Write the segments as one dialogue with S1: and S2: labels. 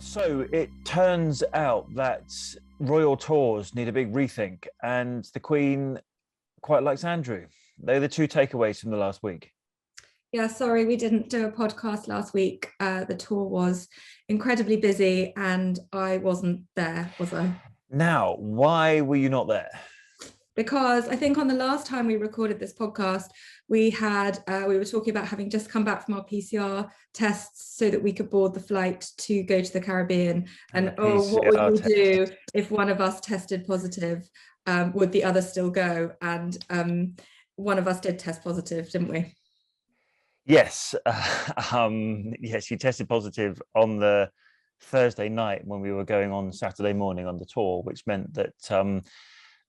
S1: So it turns out that royal tours need a big rethink, and the Queen quite likes Andrew. They're the two takeaways from the last week.
S2: Yeah, sorry, we didn't do a podcast last week. The tour was incredibly busy and I wasn't there, was I?
S1: Now, why were you not there?
S2: Because I think on the last time we recorded this podcast, we were talking about having just come back from our PCR tests so that we could board the flight to go to the Caribbean. And what would we do if one of us tested positive? Would the other still go? And one of us did test positive, didn't we?
S1: Yes, yes, you tested positive on the Thursday night when we were going on Saturday morning on the tour, which meant that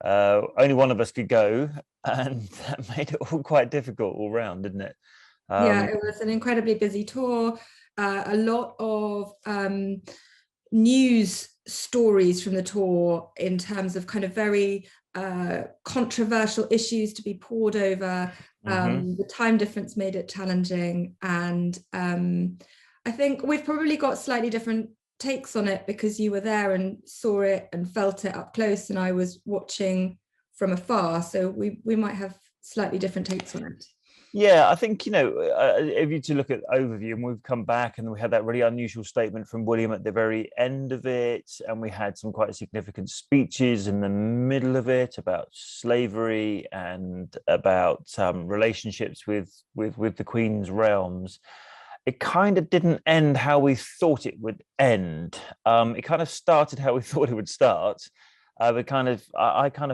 S1: only one of us could go, and that made it all quite difficult all round, didn't it?
S2: Yeah, it was an incredibly busy tour. A lot of news stories from the tour in terms of kind of very controversial issues to be poured over. The time difference made it challenging, and I think we've probably got slightly different takes on it because you were there and saw it and felt it up close, and I was watching from afar, so we might have slightly different takes on it.
S1: Yeah, I think, if you to look at overview, and we've come back and we had that really unusual statement from William at the very end of it, and we had some quite significant speeches in the middle of it about slavery and about relationships with the Queen's realms. It kind of didn't end how we thought it would end. It kind of started how we thought it would start. I kind of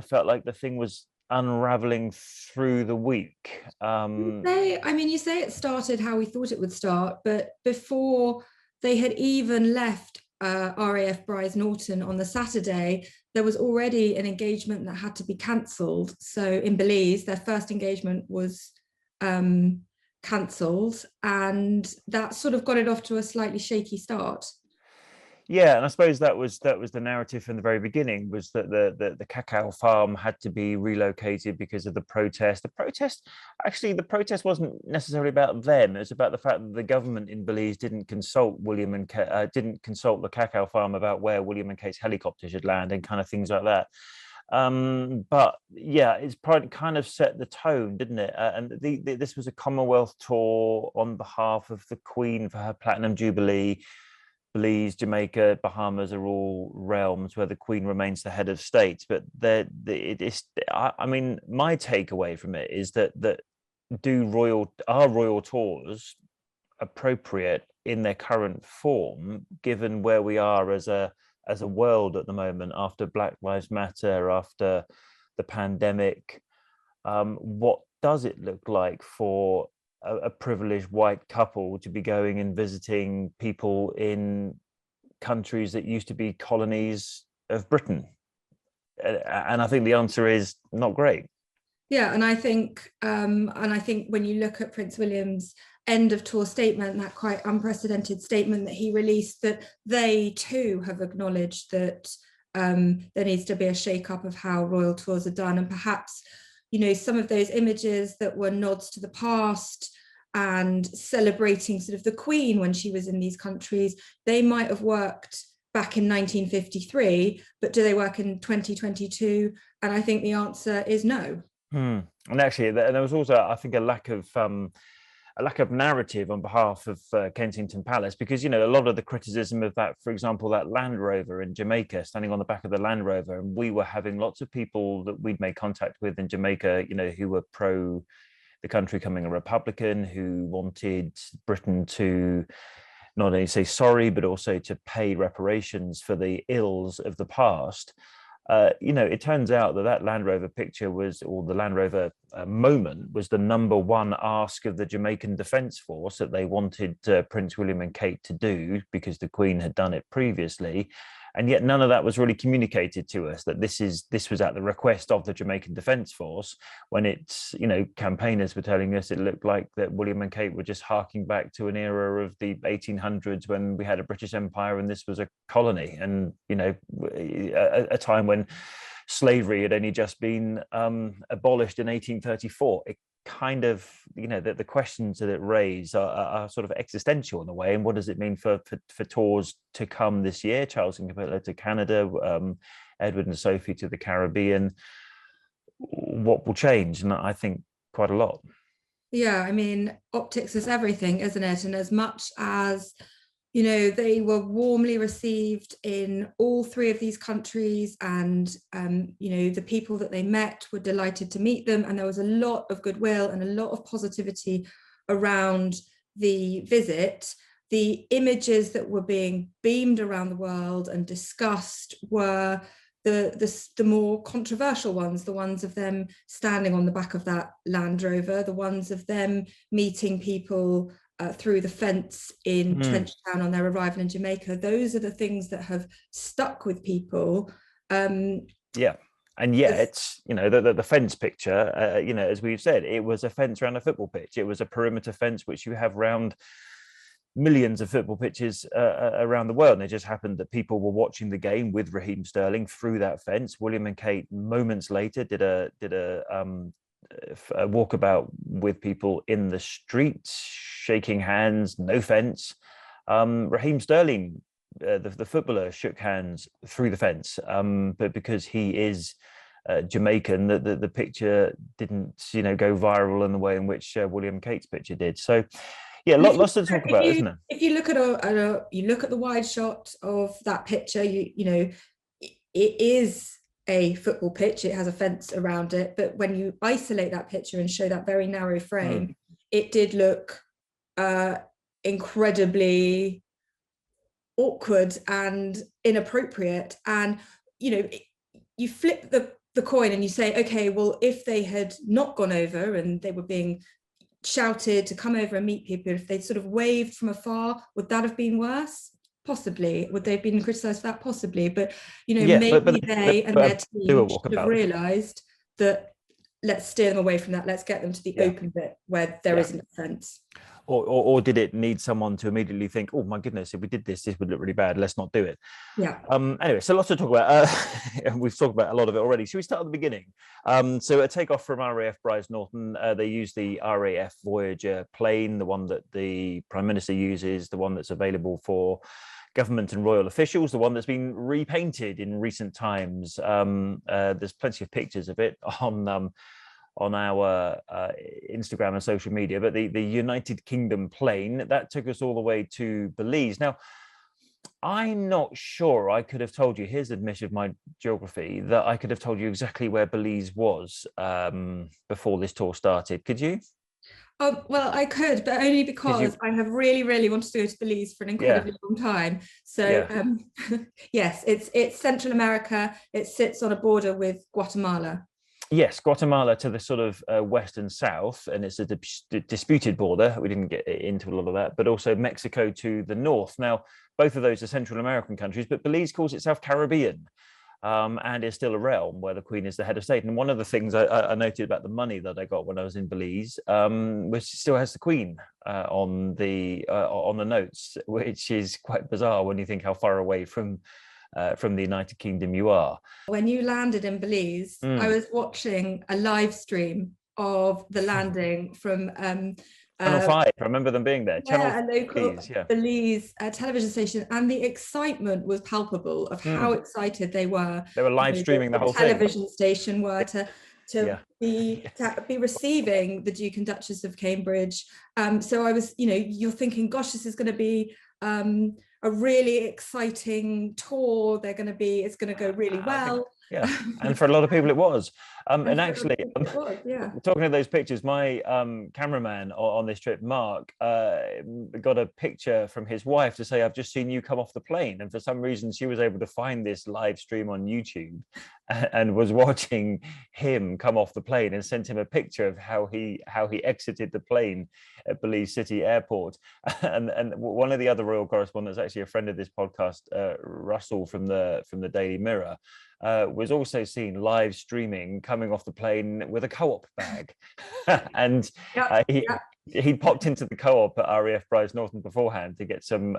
S1: felt like the thing was unraveling through the week.
S2: You say it started how we thought it would start, but before they had even left RAF Bryce Norton on the Saturday, there was already an engagement that had to be cancelled. So in Belize, their first engagement was cancelled, and that sort of got it off to a slightly shaky start.
S1: Yeah, and I suppose that was the narrative from the very beginning, was that the cacao farm had to be relocated because of the protest. The protest wasn't necessarily about them. It was about the fact that the government in Belize didn't consult didn't consult the cacao farm about where William and Kate's helicopter should land and kind of things like that. But yeah, it's kind of set the tone, didn't it? And this was a Commonwealth tour on behalf of the Queen for her Platinum Jubilee. Belize, Jamaica, Bahamas are all realms where the Queen remains the head of state. But my takeaway from it is that are royal tours appropriate in their current form, given where we are as a world at the moment, after Black Lives Matter, after the pandemic? What does it look like for a privileged white couple to be going and visiting people in countries that used to be colonies of Britain? And I think the answer is not great.
S2: Yeah, and I think when you look at Prince William's end of tour statement, that quite unprecedented statement that he released, that they too have acknowledged that there needs to be a shake-up of how royal tours are done, and perhaps some of those images that were nods to the past and celebrating sort of the Queen when she was in these countries, they might have worked back in 1953, but do they work in 2022? And I think the answer is no.
S1: And actually, there was also, I think, a lack of narrative on behalf of Kensington Palace, because a lot of the criticism of that, for example, that Land Rover in Jamaica, standing on the back of the Land Rover, and we were having lots of people that we'd made contact with in Jamaica, who were pro the country becoming a republican, who wanted Britain to not only say sorry but also to pay reparations for the ills of the past. It turns out that Land Rover picture or the Land Rover moment was the number one ask of the Jamaican Defence Force that they wanted Prince William and Kate to do, because the Queen had done it previously. And yet none of that was really communicated to us, that this was at the request of the Jamaican Defence Force, when campaigners were telling us it looked like that William and Kate were just harking back to an era of the 1800s when we had a British Empire and this was a colony, and a time when slavery had only just been abolished in 1834. It kind of, the questions that it raised are sort of existential in a way. And what does it mean for tours to come this year? Charles and Camilla to Canada, Edward and Sophie to the Caribbean. What will change? And I think quite a lot.
S2: Yeah, I mean, optics is everything, isn't it? And as much as, they were warmly received in all three of these countries, and, the people that they met were delighted to meet them. And there was a lot of goodwill and a lot of positivity around the visit. The images that were being beamed around the world and discussed were the more controversial ones, the ones of them standing on the back of that Land Rover, the ones of them meeting people through the fence in Trenchtown on their arrival in Jamaica. Those are the things that have stuck with people.
S1: Yeah. And yeah, it's, the fence picture, as we've said, it was a fence around a football pitch. It was a perimeter fence, which you have round millions of football pitches around the world. And it just happened that people were watching the game with Raheem Sterling through that fence. William and Kate moments later did a walkabout with people in the streets, shaking hands, no fence. Raheem Sterling, the footballer, shook hands through the fence, but because he is Jamaican, the picture didn't go viral in the way in which William and Kate's picture did. So yeah, lots to talk about, isn't it?
S2: If you look at you look at the wide shot of that picture, it is a football pitch. It has a fence around it, but when you isolate that picture and show that very narrow frame, it did look incredibly awkward and inappropriate. And you flip the coin and you say, okay, well, if they had not gone over and they were being shouted to come over and meet people, if they'd sort of waved from afar, would that have been worse? Possibly. Would they have been criticised for that? Possibly. But maybe they and their team should have realised that, let's steer them away from that. Let's get them to the open bit where there isn't a fence.
S1: Or did it need someone to immediately think, oh my goodness, if we did this would look really bad, let's not do it?
S2: Yeah.
S1: Anyway, so lots to talk about. We've talked about a lot of it already. Should we start at the beginning? So a takeoff from RAF Bryce Norton, they used the RAF Voyager plane, the one that the Prime Minister uses, the one that's available for government and royal officials, the one that's been repainted in recent times. There's plenty of pictures of it on our Instagram and social media, but the United Kingdom plane, that took us all the way to Belize. Now, I'm not sure I could have told you, here's the admission of my geography, that I could have told you exactly where Belize was before this tour started. Could you?
S2: Well, I could, but only because I have really, really wanted to go to Belize for an incredibly long time. So yes, it's Central America. It sits on a border with Guatemala.
S1: Yes, Guatemala to the sort of west and south, and it's a disputed border. We didn't get into a lot of that, but also Mexico to the north. Now, both of those are Central American countries, but Belize calls itself Caribbean, and is still a realm where the Queen is the head of state. And one of the things I noted about the money that I got when I was in Belize was it still has the Queen on the notes, which is quite bizarre when you think how far away from the United Kingdom you are. When
S2: you landed in Belize, I was watching a live stream of the landing from
S1: Channel 5. I remember them being there.
S2: A local Belize television station, and the excitement was palpable of how excited they were.
S1: They were live streaming the whole
S2: television station were to be receiving the Duke and Duchess of Cambridge. So I was, you're thinking, gosh, this is going to be a really exciting tour. It's going to go really well.
S1: And for a lot of people it was. And actually, talking of those pictures, my cameraman on this trip, Mark, got a picture from his wife to say, I've just seen you come off the plane. And for some reason, she was able to find this live stream on YouTube and was watching him come off the plane, and sent him a picture of how he exited the plane at Belize City Airport. And one of the other royal correspondents, actually a friend of this podcast, Russell from the Daily Mirror, was also seen live streaming coming off the plane with a co-op bag. And he popped into the co-op at RAF Bryce Norton beforehand to get some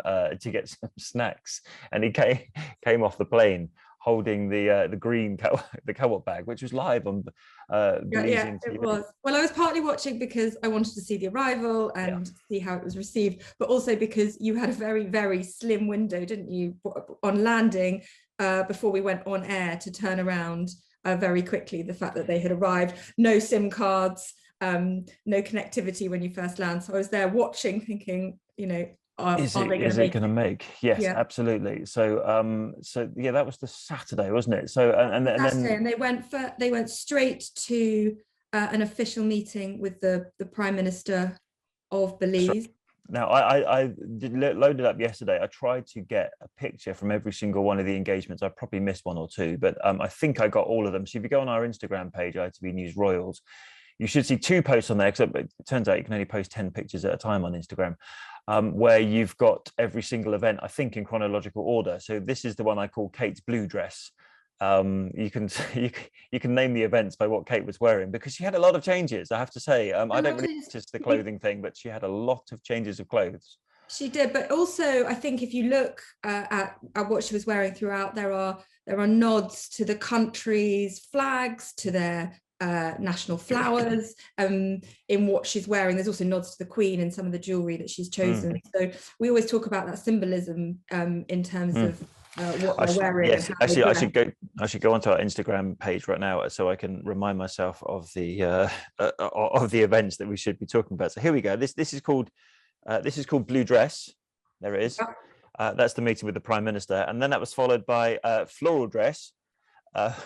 S1: snacks, and he came off the plane holding the green the co-op bag, which was live on Belizean
S2: it
S1: TV.
S2: was. Well, I was partly watching because I wanted to see the arrival and see how it was received, but also because you had a very, very slim window, didn't you, on landing before we went on air to turn around very quickly the fact that they had arrived. No SIM cards, no connectivity when you first land. So I was there watching, thinking, you know,
S1: is it going to make? Yes, absolutely. So yeah, that was the Saturday, wasn't it? So and then
S2: they went straight to an official meeting with the Prime Minister of Belize.
S1: Now I loaded up yesterday. I tried to get a picture from every single one of the engagements. I probably missed one or two, but I think I got all of them. So if you go on our Instagram page, ITV News Royals, you should see 2 posts on there, because it turns out you can only post 10 pictures at a time on Instagram, where you've got every single event, I think, in chronological order. So this is the one I call Kate's blue dress. You can name the events by what Kate was wearing, because she had a lot of changes, I have to say. I don't really notice the clothing thing, but she had a lot of changes of clothes.
S2: She did, but also I think if you look at what she was wearing throughout, there are nods to the country's flags, to their national flowers in what she's wearing. There's also nods to the Queen in some of the jewelry that she's chosen. So we always talk about that symbolism in terms of what they're wearing.
S1: Yes, actually, I should go onto our Instagram page right now so I can remind myself of the events that we should be talking about. So here we go. This is called Blue Dress. There it is. That's the meeting with the Prime Minister, and then that was followed by Floral Dress,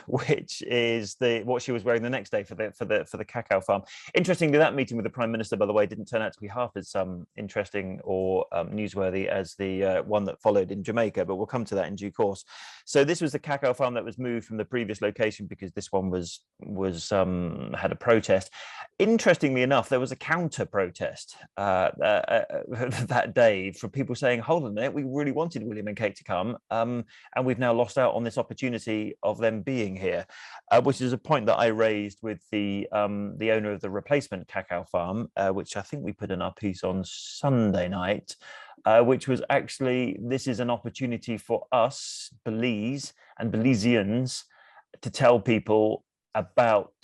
S1: which is what she was wearing the next day for the cacao farm. Interestingly, that meeting with the Prime Minister, by the way, didn't turn out to be half as interesting or newsworthy as the one that followed in Jamaica, but we'll come to that in due course. So this was the cacao farm that was moved from the previous location because this one was had a protest. Interestingly enough, there was a counter protest that day for people saying, hold on a minute, we really wanted William and Kate to come, and we've now lost out on this opportunity of them being here, which is a point that I raised with the owner of the replacement cacao farm, which I think we put in our piece on Sunday night, which was actually, this is an opportunity for us, Belize and Belizeans, to tell people about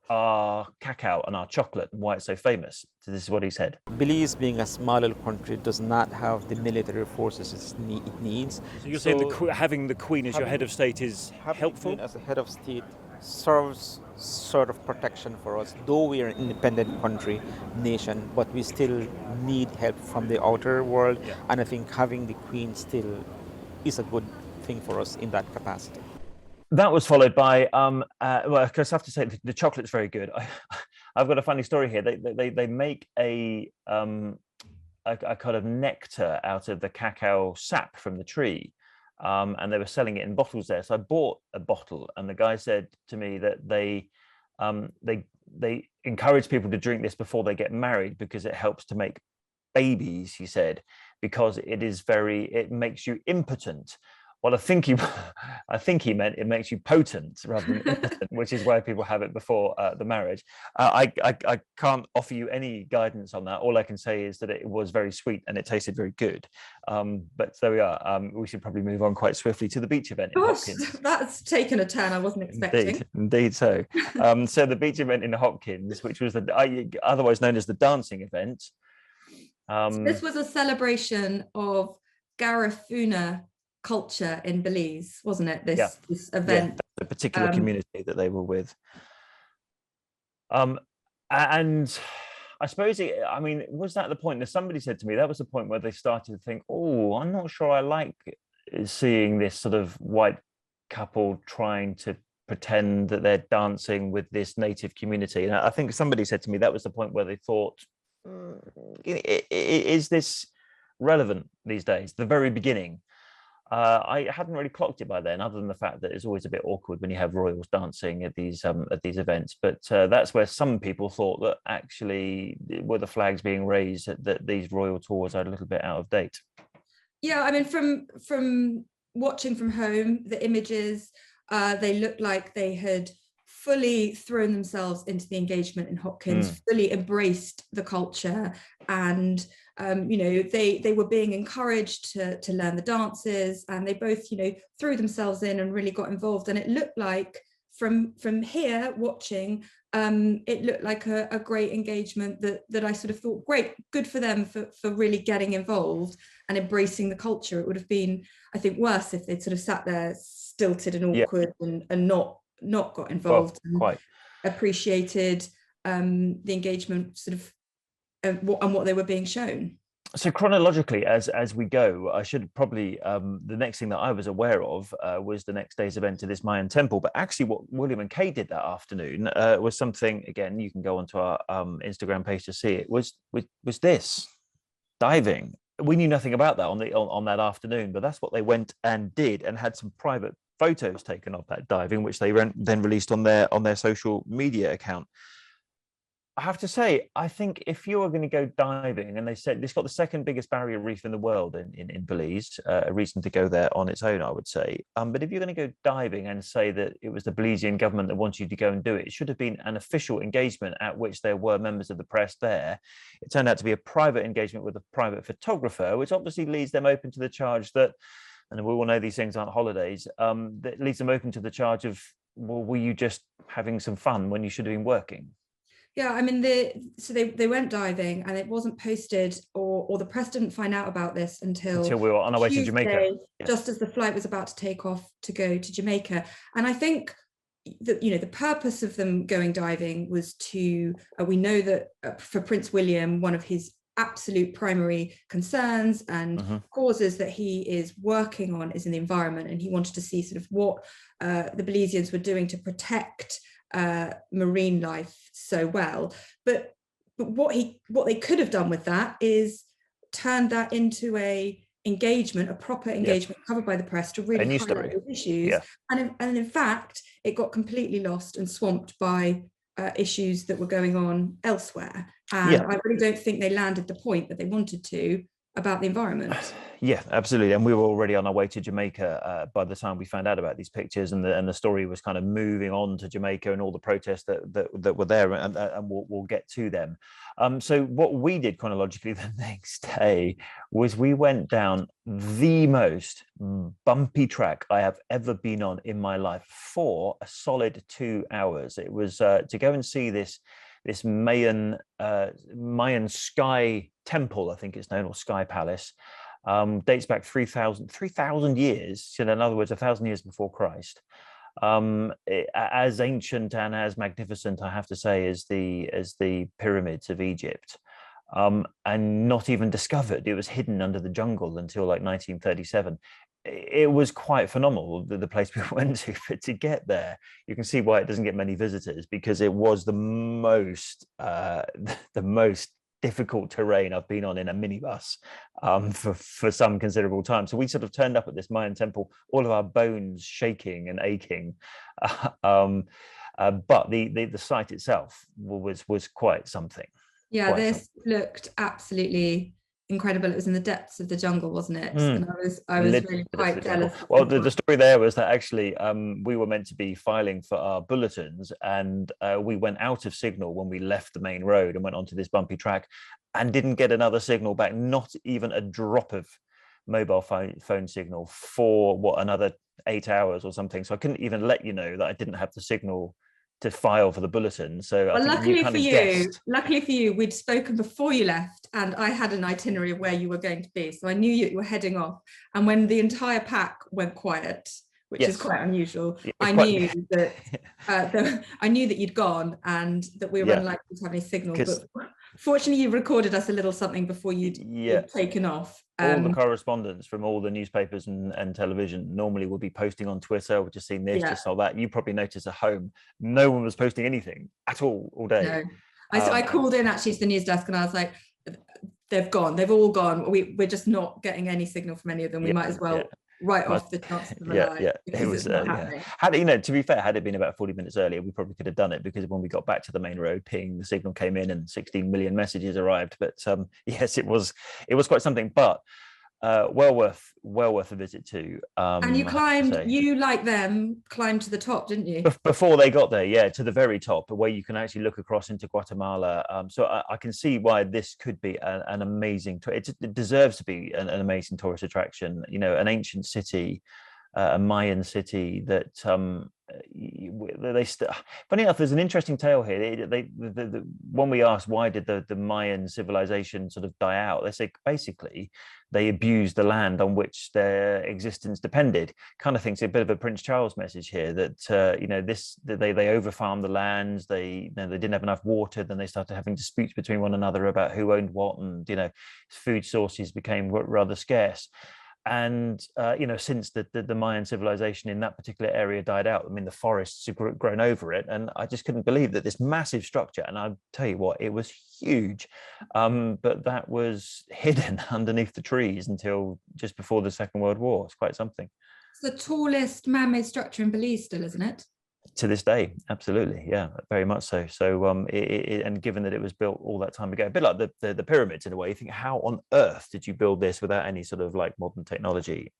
S1: our cacao and our chocolate and why it's so famous. So this is what he said.
S3: Belize, being a small little country, does not have the military forces it needs.
S1: So you're saying having the Queen as your head of state is helpful?
S3: As a head of state serves sort of protection for us, though we are an independent nation, but we still need help from the outer world. Yeah. And I think having the Queen still is a good thing for us in that capacity.
S1: That was followed by, well, because I have to say the chocolate's very good. I've got a funny story here. They make a kind of nectar out of the cacao sap from the tree, and they were selling it in bottles there. So I bought a bottle, and the guy said to me that they encourage people to drink this before they get married because it helps to make babies. He said, because it makes you impotent. Well, I think he meant it makes you potent rather than impotent, which is why people have it before the marriage. I can't offer you any guidance on that. All I can say is that it was very sweet and it tasted very good. But there we are. We should probably move on quite swiftly to the beach event in Hopkins.
S2: That's taken a turn I wasn't expecting.
S1: Indeed so. So the beach event in Hopkins, which was otherwise known as the dancing event.
S2: So this was a celebration of Garifuna culture in Belize, wasn't it? This event,
S1: the particular community that they were with, and I suppose was that the point that somebody said to me that was the point where they started to think, oh, I'm not sure I like seeing this sort of white couple trying to pretend that they're dancing with this native community. And I think somebody said to me that was the point where they thought, is this relevant these days? The very beginning. I hadn't really clocked it by then, other than the fact that it's always a bit awkward when you have royals dancing at these events. But that's where some people thought that actually were the flags being raised that these royal tours are a little bit out of date.
S2: Yeah, I mean, from watching from home, the images, they looked like they had fully thrown themselves into the engagement in Hopkins, fully embraced the culture, and they were being encouraged to learn the dances, and they both threw themselves in and really got involved. And it looked like from here watching, it looked like a great engagement that I sort of thought, great, good for them for really getting involved and embracing the culture. It would have been, I think, worse if they'd sort of sat there stilted and awkward and not got involved and appreciated the engagement sort of and what they were being shown.
S1: So chronologically, as we go, I should probably, the next thing that I was aware of was the next day's event to this Mayan temple. But actually what William and Kay did that afternoon was something, again, you can go onto our Instagram page to see it, was this, diving. We knew nothing about that on that afternoon, but that's what they went and did, and had some private photos taken of that diving, which they then released on their social media account. I have to say, I think if you are going to go diving, and they said it's got the second biggest barrier reef in the world in Belize, a reason to go there on its own, I would say. But if you're going to go diving and say that it was the Belizean government that wants you to go and do it, it should have been an official engagement at which there were members of the press there. It turned out to be a private engagement with a private photographer, which obviously leaves them open to the charge that, and we all know these things aren't holidays, that leaves them open to the charge of, well, were you just having some fun when you should have been working?
S2: Yeah, I mean, they went diving, and it wasn't posted, or the press didn't find out about this until
S1: we were on our way to Jamaica,
S2: just as the flight was about to take off to go to Jamaica. And I think that the purpose of them going diving was to, we know that for Prince William, one of his absolute primary concerns and causes that he is working on is in the environment, and he wanted to see sort of what the Belizeans were doing to protect marine life so well. But what they could have done with that is turned that into a proper engagement covered by the press to really highlight those issues. And in fact, it got completely lost and swamped by issues that were going on elsewhere. And I really don't think they landed the point that they wanted to about the environment.
S1: Yeah, absolutely. And we were already on our way to Jamaica by the time we found out about these pictures, and the story was kind of moving on to Jamaica and all the protests that were there, and we'll get to them. So what we did chronologically the next day was we went down the most bumpy track I have ever been on in my life for a solid 2 hours. It was to go and see this Mayan sky temple, I think it's known, or sky palace. Dates back 3,000 years, in other words, 1,000 years before Christ. As ancient and as magnificent, I have to say, as the pyramids of Egypt, and not even discovered. It was hidden under the jungle until like 1937. It was quite phenomenal, the place we went to. But to get there, you can see why it doesn't get many visitors, because it was the most difficult terrain I've been on in a minibus for some considerable time. So we sort of turned up at this Mayan temple, all of our bones shaking and aching, but the site itself was quite something.
S2: Yeah, this looked absolutely incredible. It was in the depths of the jungle, wasn't it? And I was really quite jealous.
S1: Well, the story there was that actually we were meant to be filing for our bulletins, and we went out of signal when we left the main road and went onto this bumpy track, and didn't get another signal back, not even a drop of mobile phone signal for another 8 hours or something. So I couldn't even let you know that I didn't have the signal to file for the bulletin. So
S2: well, luckily for you, we'd spoken before you left, and I had an itinerary of where you were going to be, so I knew you were heading off. And when the entire pack went quiet, which is quite unusual, I knew that you'd gone and that we were unlikely to have any signal. But fortunately, you recorded us a little something before you'd taken off.
S1: All the correspondents from all the newspapers and television normally would be posting on Twitter. We've just seen this, just saw that. You probably noticed at home, no one was posting anything at all day.
S2: No. I called in actually to the news desk, and I was like, they've gone. They've all gone. We're just not getting any signal from any of them. We might as well write off the chances of
S1: it was had to be fair, had it been about 40 minutes earlier, we probably could have done it, because when we got back to the main road, the signal came in and 16 million messages arrived. But yes, it was quite something. But well worth a visit to.
S2: And you like them, climbed to the top, didn't you?
S1: Before they got there, yeah, to the very top, where you can actually look across into Guatemala. So I can see why this could be an amazing. It deserves to be an amazing tourist attraction. You know, an ancient city, a Mayan city that funny enough, there's an interesting tale here. When we asked why did the Mayan civilization sort of die out, they say basically they abused the land on which their existence depended. Kind of thinks a bit of a Prince Charles message here that you know, they overfarmed the lands, they didn't have enough water, then they started having disputes between one another about who owned what, and you know, food sources became rather scarce. And you know, since the Mayan civilization in that particular area died out, I mean, the forests have grown over it, and I just couldn't believe that this massive structure, and I'll tell you what, it was huge, but that was hidden underneath the trees until just before the Second World War. It's quite something.
S2: It's the tallest man-made structure in Belize still, isn't it?
S1: To this day, absolutely, yeah, very much so. So and given that it was built all that time ago, a bit like the pyramids in a way, you think, how on earth did you build this without any sort of like modern technology?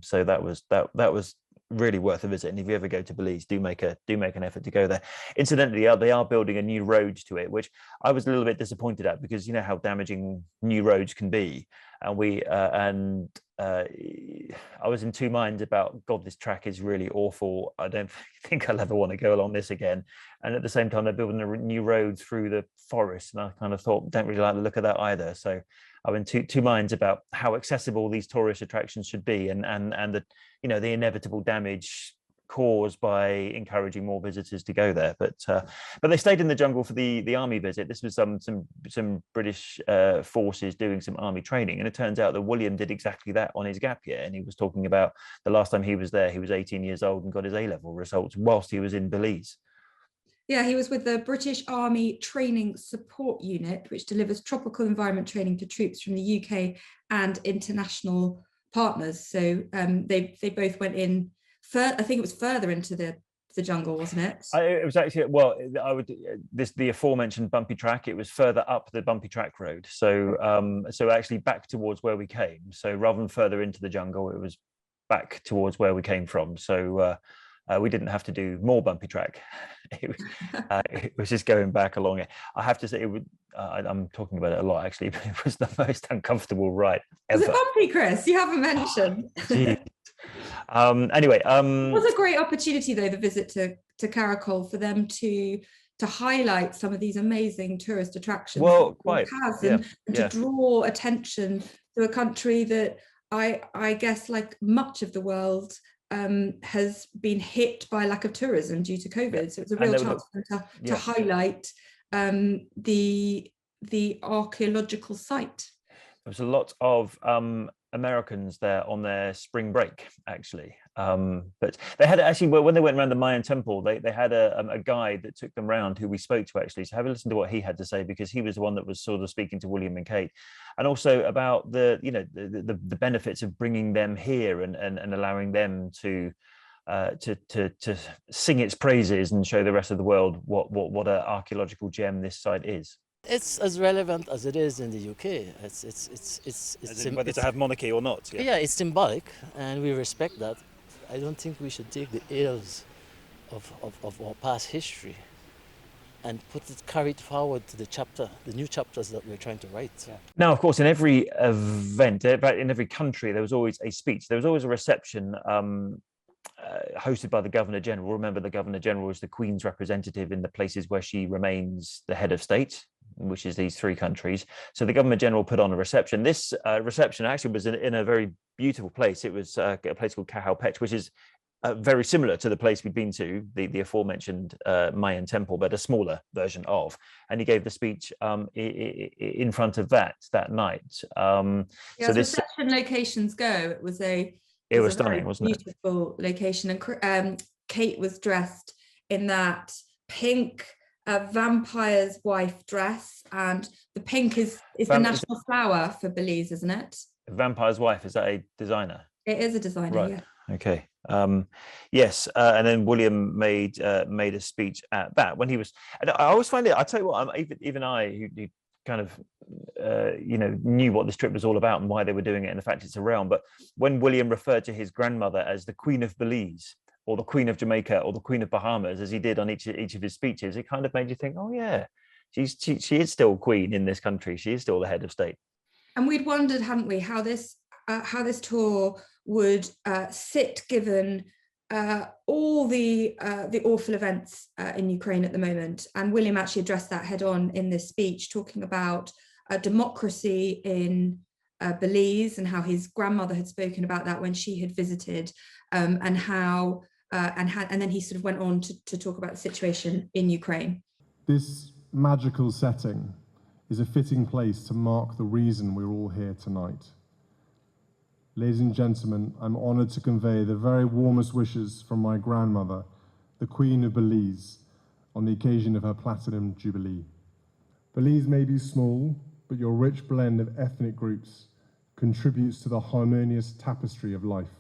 S1: So that was really worth a visit. And if you ever go to Belize, do make an effort to go there. Incidentally, they are building a new road to it, which I was a little bit disappointed at, because you know how damaging new roads can be, and I was in two minds about, God, this track is really awful. I don't think I'll ever want to go along this again. And at the same time, they're building a new road through the forest, and I kind of thought, don't really like the look of that either. So I'm in two minds about how accessible these tourist attractions should be, and the, you know, the inevitable damage caused by encouraging more visitors to go there. But they stayed in the jungle for the army visit. This was some British forces doing some army training, and it turns out that William did exactly that on his gap year. And he was talking about the last time he was there, he was 18 years old and got his A-level results whilst he was in Belize.
S2: Yeah, he was with the British Army Training Support Unit, which delivers tropical environment training to troops from the UK and international partners. So they both went in. I think it was further into the jungle, wasn't it?
S1: It was actually, well, the aforementioned bumpy track. It was further up the bumpy track road. So actually back towards where we came. So rather than further into the jungle, it was back towards where we came from. So we didn't have to do more bumpy track. It was just going back along it. I have to say, I'm talking about it a lot actually, but it was the most uncomfortable ride ever.
S2: Was it bumpy, Chris? You haven't mentioned.
S1: Anyway,
S2: it was a great opportunity though, the visit to Caracol, for them to highlight some of these amazing tourist attractions.
S1: Well, quite,
S2: and to draw attention to a country that I guess, like much of the world, has been hit by lack of tourism due to COVID. So it's a real chance for them to highlight the archaeological site.
S1: There was a lot of Americans there on their spring break, actually. But they had actually, when they went around the Mayan temple, they had a guide that took them around, who we spoke to actually. So have a listen to what he had to say, because he was the one that was sort of speaking to William and Kate, and also about the benefits of bringing them here and allowing them to sing its praises and show the rest of the world what an archaeological gem this site is.
S4: It's as relevant as it is in the UK. It's
S1: whether to have monarchy or not.
S4: Yeah, it's symbolic, and we respect that. I don't think we should take the ills of our past history and carry it forward to the new chapters that we're trying to write. Yeah.
S1: Now, of course, in every event, in every country, there was always a speech. There was always a reception hosted by the Governor General. Remember, the Governor General is the Queen's representative in the places where she remains the head of state, which is these three countries. So the Governor General put on a reception. This reception actually was in a very beautiful place. It was a place called Cajal, which is very similar to the place we'd been to, the aforementioned Mayan temple, but a smaller version of. And he gave the speech in front of that night.
S2: So this reception locations go, it was
S1: stunning, wasn't it?
S2: Beautiful location. And Kate was dressed in that pink vampire's wife dress, and the pink is the national flower for Belize, isn't it?
S1: Vampire's wife, is that a designer?
S2: It is a designer,
S1: right.
S2: Yeah.
S1: Okay. Yes, and then William made a speech at that when he was. And I always find it. I tell you what, even I, who kind of knew what this trip was all about and why they were doing it, and the fact it's a realm. But when William referred to his grandmother as the Queen of Belize or the Queen of Jamaica or the Queen of Bahamas, as he did on each of his speeches, it kind of made you think, oh yeah, she is still queen in this country. She is still the head of state.
S2: And we'd wondered, hadn't we, how this tour would sit given all the awful events in Ukraine at the moment. And William actually addressed that head on in this speech, talking about democracy in Belize and how his grandmother had spoken about that when she had visited, and how and then he sort of went on to talk about the situation in Ukraine.
S5: This magical setting is a fitting place to mark the reason we're all here tonight. Ladies and gentlemen, I'm honoured to convey the very warmest wishes from my grandmother, the Queen of Belize, on the occasion of her Platinum Jubilee. Belize may be small, but your rich blend of ethnic groups contributes to the harmonious tapestry of life.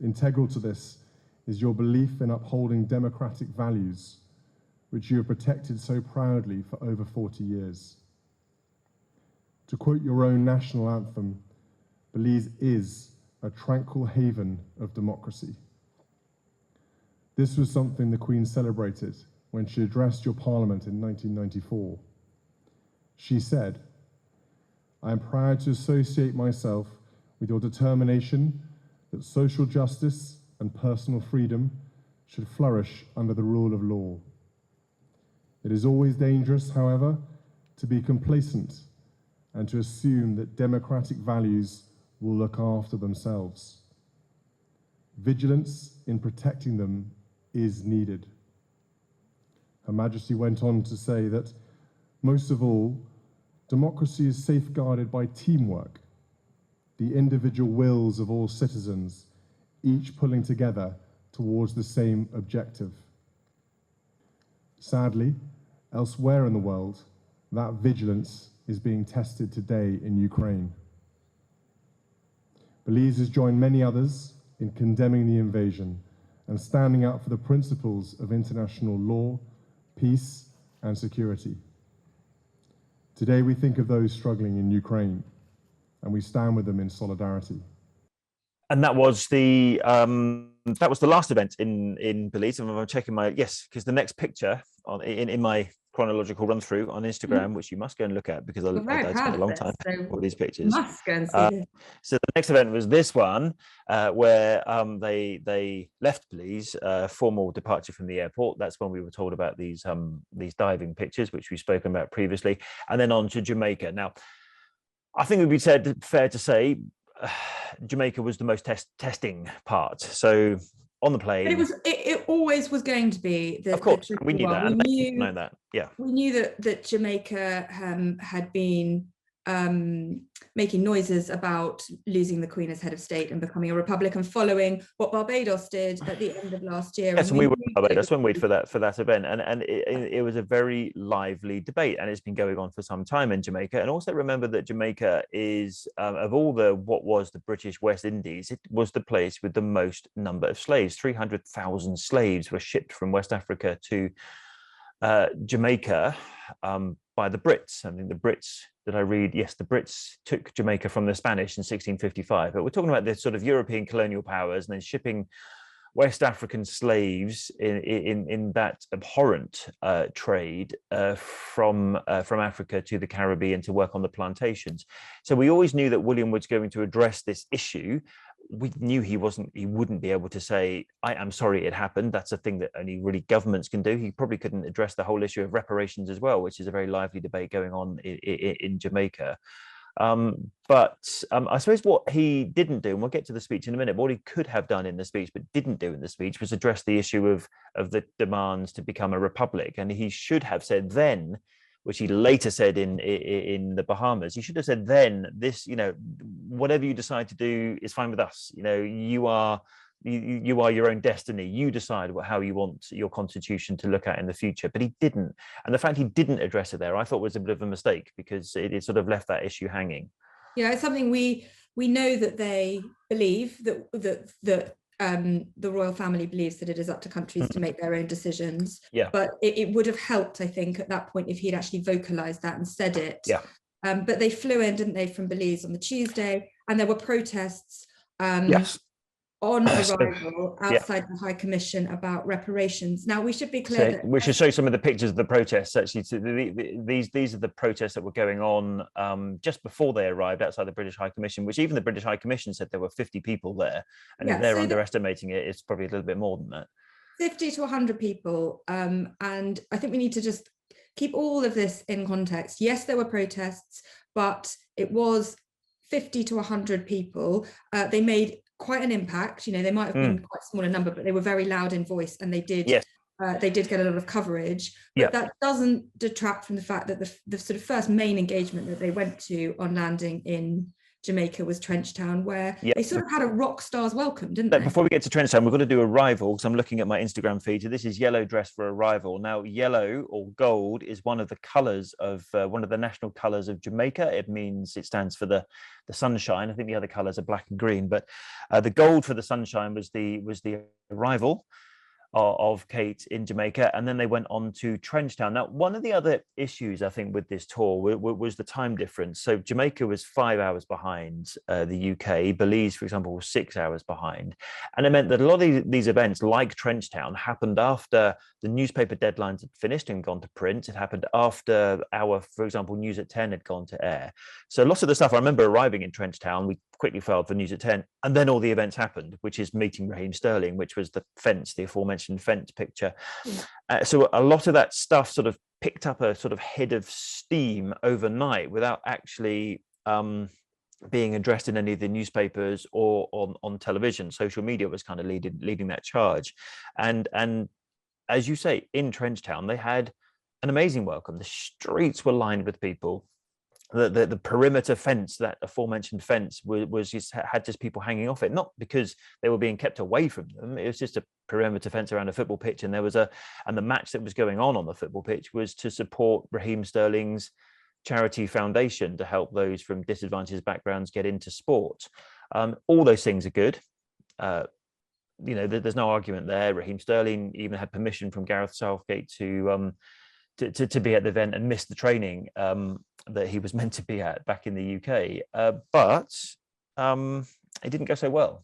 S5: Integral to this is your belief in upholding democratic values, which you have protected so proudly for over 40 years. To quote your own national anthem, Belize is a tranquil haven of democracy. This was something the Queen celebrated when she addressed your Parliament in 1994. She said, "I am proud to associate myself with your determination that social justice and personal freedom should flourish under the rule of law. It is always dangerous, however, to be complacent and to assume that democratic values will look after themselves. Vigilance in protecting them is needed." Her Majesty went on to say that, most of all, democracy is safeguarded by teamwork, the individual wills of all citizens, each pulling together towards the same objective. Sadly, elsewhere in the world, that vigilance is being tested today in Ukraine. Belize has joined many others in condemning the invasion and standing up for the principles of international law, peace, and security. Today we think of those struggling in Ukraine, and we stand with them in solidarity.
S1: And that was the last event in Belize. And I'm checking because the next picture in my chronological run through on Instagram, which you must go and look at because I spent a long time with all these pictures.
S2: Must go and see this.
S1: So the next event was this one, where they left Belize, formal departure from the airport. That's when we were told about these diving pictures, which we've spoken about previously, and then on to Jamaica. Now, I think it would be fair to say Jamaica was the most testing part. So on the plane,
S2: but it always was going to be.
S1: Of course, we knew that. We knew that. Yeah,
S2: we knew that Jamaica had been making noises about losing the Queen as head of state and becoming a republic, and following what Barbados did at the end of last year.
S1: Yes, and we were in Barbados when we waited for that event, and it was a very lively debate, and it's been going on for some time in Jamaica. And also remember that Jamaica is, of all what was the British West Indies, it was the place with the most number of slaves. 300,000 slaves were shipped from West Africa to Jamaica by the Brits. I mean, the Brits, did I read? Yes, the Brits took Jamaica from the Spanish in 1655. But we're talking about the sort of European colonial powers and then shipping West African slaves in that abhorrent trade from Africa to the Caribbean to work on the plantations. So we always knew that William was going to address this issue. We knew he wouldn't be able to say, "I am sorry it happened." That's a thing that only really governments can do. He probably couldn't address the whole issue of reparations as well, which is a very lively debate going on in Jamaica. But I suppose what he didn't do, and we'll get to the speech in a minute, what he could have done in the speech but didn't do in the speech was address the issue of the demands to become a republic. And he should have said then, which he later said in the Bahamas, he should have said then, this, whatever you decide to do is fine with us. You are your own destiny. You decide how you want your constitution to look at in the future. But he didn't. And the fact he didn't address it there, I thought was a bit of a mistake, because it sort of left that issue hanging.
S2: Yeah, it's something we know that they believe that the royal family believes that it is up to countries to make their own decisions.
S1: Yeah.
S2: But it would have helped, I think, at that point if he'd actually vocalized that and said it.
S1: Yeah.
S2: But they flew in, didn't they, from Belize on the Tuesday, and there were protests
S1: Yes.
S2: on arrival outside the High Commission about reparations. Now, we should be clear that
S1: we should show some of the pictures of the protests. Actually, these are the protests that were going on just before they arrived outside the British High Commission, which even the British High Commission said there were 50 people there, and if they're underestimating it, it's probably a little bit more than that.
S2: 50 to 100 people, and I think we need to just keep all of this in context. Yes, there were protests, but it was 50 to 100 people. They made quite an impact. You know, they might have been quite small in number, but they were very loud in voice, and they did get a lot of coverage. But that doesn't detract from the fact that the sort of first main engagement that they went to on landing in Jamaica was Trenchtown, where they sort of had a rock star's welcome, didn't they?
S1: Before we get to Trenchtown, we've got to do Arrival, because I'm looking at my Instagram feed. So this is yellow dress for Arrival. Now, yellow or gold is one of the colours of one of the national colours of Jamaica. It stands for the sunshine. I think the other colours are black and green, but the gold for the sunshine was the arrival of Kate in Jamaica, and then they went on to Trenchtown. Now, one of the other issues I think with this tour was the time difference. So Jamaica was 5 hours behind the UK. Belize, for example, was 6 hours behind, and it meant that a lot of these events, like Trenchtown, happened after the newspaper deadlines had finished and gone to print. It happened after for example, News at 10 had gone to air. So lots of the stuff, I remember arriving in Trenchtown, we quickly filed for News at 10, and then all the events happened, which is meeting Raheem Sterling, which was the aforementioned fence picture. So a lot of that stuff sort of picked up a sort of head of steam overnight without actually being addressed in any of the newspapers or on television. Social media was kind of leading that charge. And as you say, in Trenchtown, they had an amazing welcome. The streets were lined with people. The perimeter fence, that aforementioned fence, had just people hanging off it, not because they were being kept away from them. It was just a perimeter fence around a football pitch, and the match that was going on the football pitch was to support Raheem Sterling's charity foundation to help those from disadvantaged backgrounds get into sport. All those things are good. There's no argument there. Raheem Sterling even had permission from Gareth Southgate to be at the event and miss the training that he was meant to be at back in the UK. But it didn't go so well.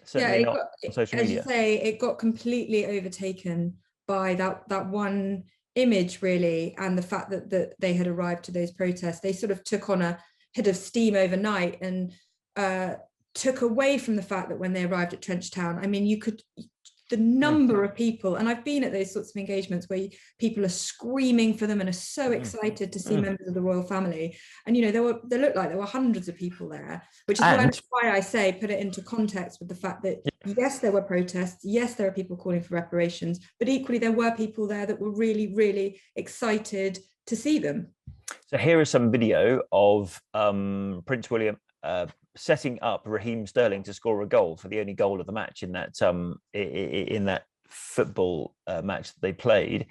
S1: Certainly not on social media.
S2: As you say, it got completely overtaken by that one image, really, and the fact that they had arrived to those protests. They sort of took on a head of steam overnight and took away from the fact that when they arrived at Trenchtown, I mean, the number of people, and I've been at those sorts of engagements where people are screaming for them and are so excited to see members of the royal family. And, there looked like there were hundreds of people there, which is why I say put it into context with the fact that, yes, there were protests. Yes, there are people calling for reparations, but equally there were people there that were really, really excited to see them.
S1: So here is some video of Prince William setting up Raheem Sterling to score a goal for the only goal of the match in that football match that they played.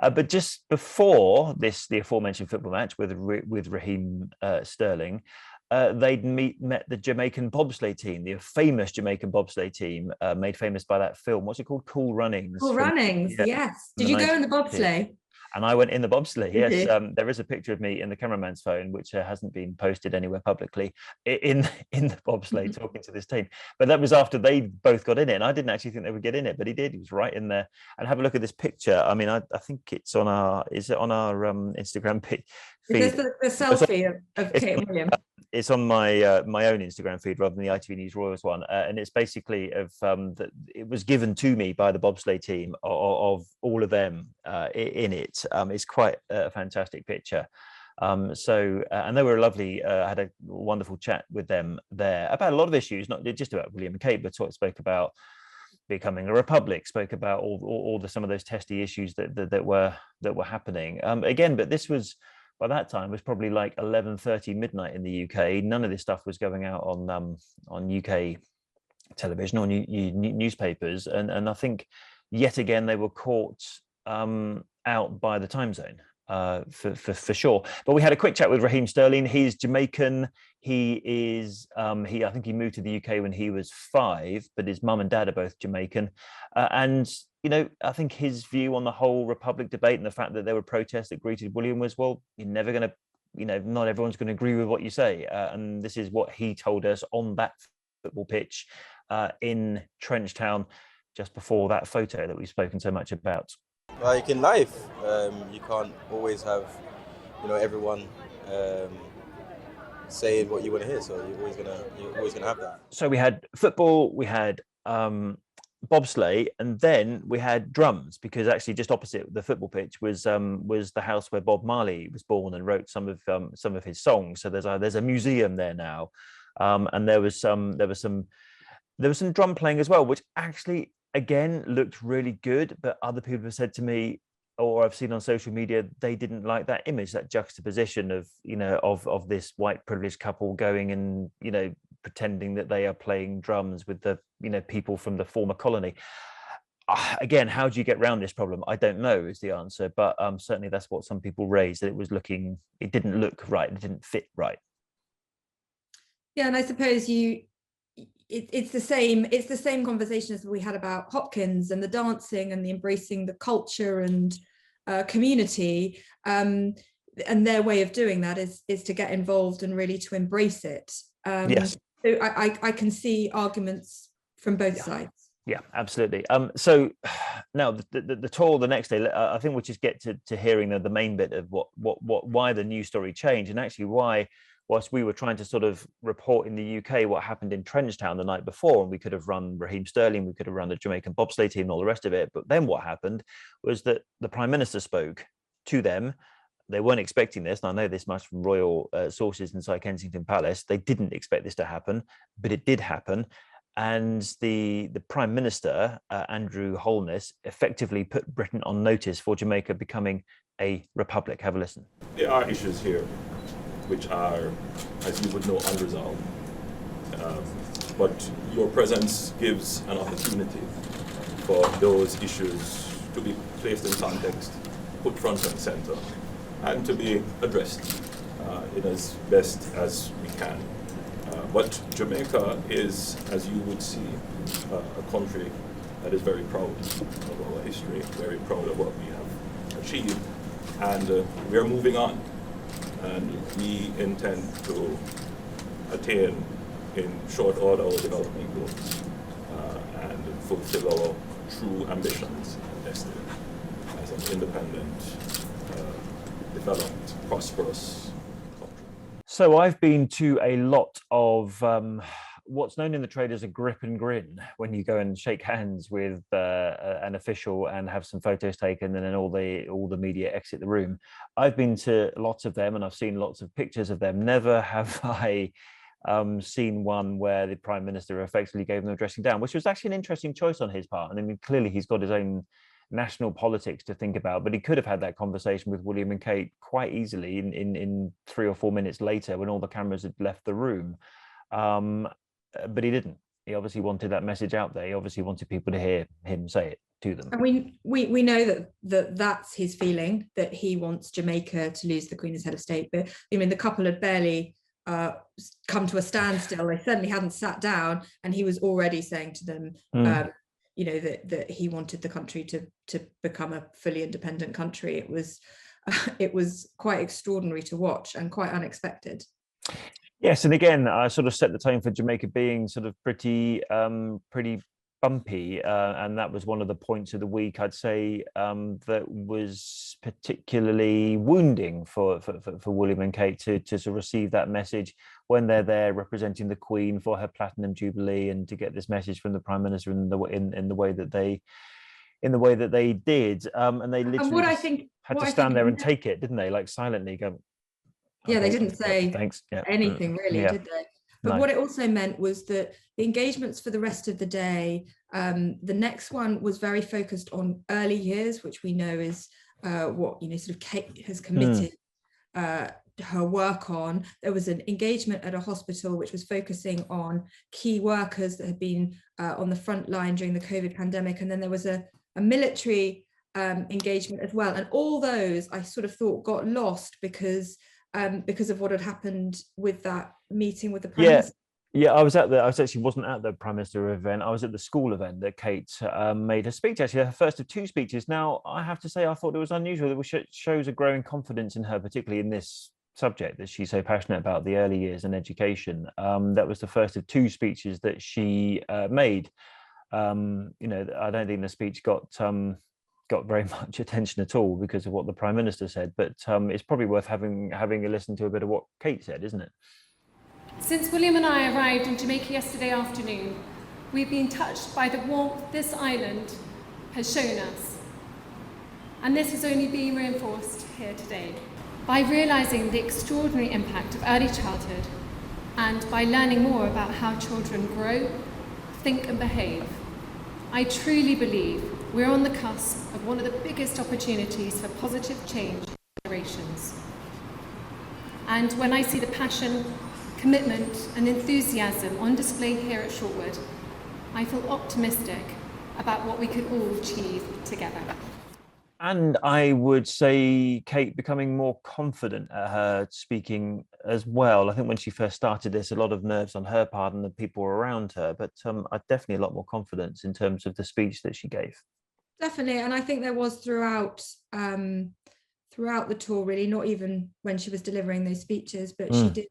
S1: But just before the aforementioned football match with Raheem Sterling, they'd met the Jamaican bobsleigh team, the famous Jamaican bobsleigh team, made famous by that film. What's it called? Cool Runnings.
S2: Cool Runnings, yes. Did you go in the bobsleigh?
S1: And I went in the bobsleigh. Yes, there is a picture of me in the cameraman's phone, which hasn't been posted anywhere publicly, in the bobsleigh talking to this team. But that was after they both got in it, and I didn't actually think they would get in it, but he did. He was right in there. And have a look at this picture. I mean, I think it's on our Instagram feed.
S2: Is this the selfie of Kate and William?
S1: It's on my own Instagram feed rather than the ITV News Royals one, and it's basically that it was given to me by the bobsleigh team of all of them in it. It's quite a fantastic picture. And they were lovely. I had a wonderful chat with them there about a lot of issues, not just about William and Kate, but spoke about becoming a republic, spoke about all some of those testy issues that were happening. Again, but this was, by that time, was probably like 11:30 midnight in the UK. None of this stuff was going out on UK television or newspapers, and I think yet again they were caught out by the time zone. for sure. But we had a quick chat with Raheem Sterling. He's Jamaican. He is I think he moved to the UK when he was 5, but his mum and dad are both Jamaican. And I think his view on the whole Republic debate and the fact that there were protests that greeted William was, well, you're never going to, not everyone's going to agree with what you say. And this is what he told us on that football pitch in Trenchtown just before that photo that we've spoken so much about.
S6: Like in life, you can't always have, everyone saying what you want to hear. So you're always gonna have that.
S1: So we had football, we had bobsleigh, and then we had drums, because actually just opposite the football pitch was the house where Bob Marley was born and wrote some of his songs. So there's a museum there now, and there was some drum playing as well, which actually again looked really good. But other people have said to me, or I've seen on social media, they didn't like that image, that juxtaposition of of this white privileged couple going and pretending that they are playing drums with the people from the former colony. Again, how do you get around this problem? I don't know is the answer, but certainly that's what some people raised, that it didn't look right, it didn't fit right.
S2: Yeah, and I suppose it's the same conversation as we had about Hopkins and the dancing and the embracing the culture and community, and their way of doing that is to get involved and really to embrace it.
S1: Yes.
S2: So I can see arguments from both sides.
S1: Yeah, absolutely. So now the tour the next day, I think we'll just get to hearing the main bit of why the news story changed, and actually why, whilst we were trying to sort of report in the UK what happened in Trenchtown the night before, and we could have run Raheem Sterling, we could have run the Jamaican bobsleigh team and all the rest of it. But then what happened was that the Prime Minister spoke to them. They weren't expecting this, and I know this much from royal sources inside Kensington Palace. They didn't expect this to happen, but it did happen. And the Prime Minister, Andrew Holness, effectively put Britain on notice for Jamaica becoming a republic. Have a listen.
S7: There are issues here which are, as you would know, unresolved. But your presence gives an opportunity for those issues to be placed in context, put front and center, and to be addressed in as best as we can. But Jamaica is, as you would see, a country that is very proud of our history, very proud of what we have achieved, and we are moving on. And we intend to attain in short order our development goals and fulfill our true ambitions and destiny as an independent, developed, prosperous country.
S1: So I've been to a lot of what's known in the trade as a grip and grin, when you go and shake hands with an official and have some photos taken, and then all the media exit the room. I've been to lots of them, and I've seen lots of pictures of them. Never have I seen one where the Prime Minister effectively gave them a dressing down, which was actually an interesting choice on his part. And I mean, clearly he's got his own national politics to think about, but he could have had that conversation with William and Kate quite easily in 3 or 4 minutes later, when all the cameras had left the room. But he didn't. He obviously wanted that message out there. He obviously wanted people to hear him say it to them.
S2: And we know that's his feeling, that he wants Jamaica to lose the Queen as head of state. But I mean, the couple had barely come to a standstill. They certainly hadn't sat down, and he was already saying to them, that he wanted the country to become a fully independent country. It was quite extraordinary to watch and quite unexpected.
S1: Yes, and again, I sort of set the tone for Jamaica being sort of pretty bumpy, and that was one of the points of the week, I'd say, that was particularly wounding for William and Kate to receive that message when they're there representing the Queen for her Platinum Jubilee, and to get this message from the Prime Minister in the way that they did, and they literally had to stand there and take it, didn't they? Like silently go.
S2: Yeah, they didn't say
S1: thanks. Yeah.
S2: anything really, did they? But what it also meant was that the engagements for the rest of the day, the next one was very focused on early years, which we know is what sort of Kate has committed her work on. There was an engagement at a hospital which was focusing on key workers that had been on the front line during the COVID pandemic, and then there was a military engagement as well. And all those I sort of thought got lost because of what had happened with that meeting with the Prime Minister.
S1: Yeah, I actually wasn't at the Prime Minister event. I was at the school event that Kate made her speech, actually her first of 2 speeches. Now, I have to say, I thought it was unusual. It shows a growing confidence in her, particularly in this subject that she's so passionate about, the early years and education. That was the first of 2 speeches that she made. I don't think the speech got very much attention at all because of what the Prime Minister said, but it's probably worth having a listen to a bit of what Kate said, isn't it?
S8: Since William and I arrived in Jamaica yesterday afternoon, we've been touched by the warmth this island has shown us. And this has only been reinforced here today. By realising the extraordinary impact of early childhood and by learning more about how children grow, think and behave, I truly believe we're on the cusp of one of the biggest opportunities for positive change in generations. And when I see the passion, commitment and enthusiasm on display here at Shortwood, I feel optimistic about what we could all achieve together.
S1: And I would say Kate becoming more confident at her speaking as well. I think when she first started, there's a lot of nerves on her part and the people around her, but definitely a lot more confidence in terms of the speech that she gave.
S2: Definitely, and I think there was throughout the tour, really, not even when she was delivering those speeches, but she did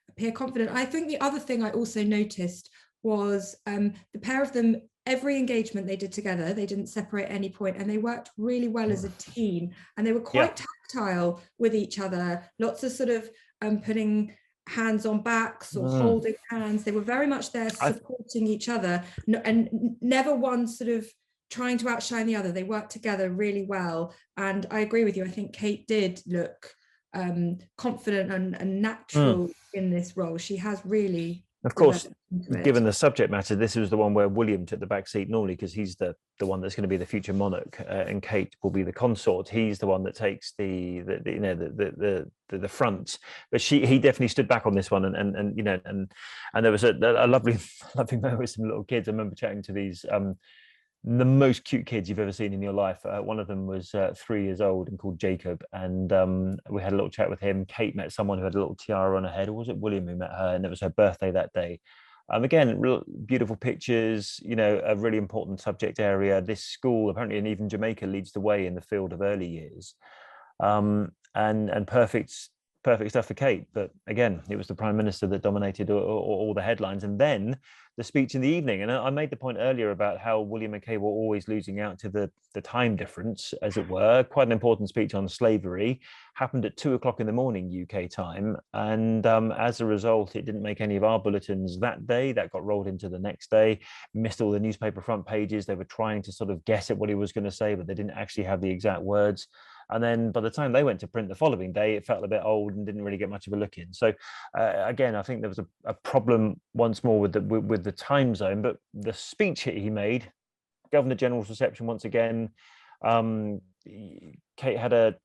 S2: appear confident. I think the other thing I also noticed was the pair of them, every engagement they did together, they didn't separate at any point, and they worked really well as a team, and they were quite tactile with each other, lots of sort of putting hands on backs or holding hands. They were very much there supporting each other, and never one sort of trying to outshine the other. They worked together really well, and I agree with you. I think Kate did look confident and natural in this role. She has really,
S1: of course, given the subject matter, this was the one where William took the back seat normally because he's the one that's going to be the future monarch, and Kate will be the consort. He's the one that takes the front, but he definitely stood back on this one, and there was a lovely moment with some little kids. I remember chatting to these the most cute kids you've ever seen in your life. One of them was 3 years old and called Jacob, and we had a little chat with him. Kate met someone who had a little tiara on her head, or was it William who met her? And it was her birthday that day. Again, real beautiful pictures, a really important subject area. This school, apparently, and even Jamaica, leads the way in the field of early years, and perfect stuff for Kate. But again, it was the Prime Minister that dominated all the headlines, and then the speech in the evening. And I made the point earlier about how William and Kate were always losing out to the time difference, as it were. Quite an important speech on slavery, happened at 2:00 in the morning UK time, and as a result, it didn't make any of our bulletins that day. That got rolled into the next day, missed all the newspaper front pages. They were trying to sort of guess at what he was going to say, but they didn't actually have the exact words. And then by the time they went to print the following day, it felt a bit old and didn't really get much of a look in. So again, I think there was a problem once more with the time zone, but the speech he made, Governor General's reception once again. Kate had a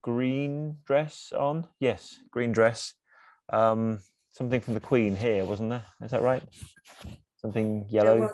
S1: green dress on. Yes, green dress. Something from the Queen here, wasn't there? Is that right? Something yellow.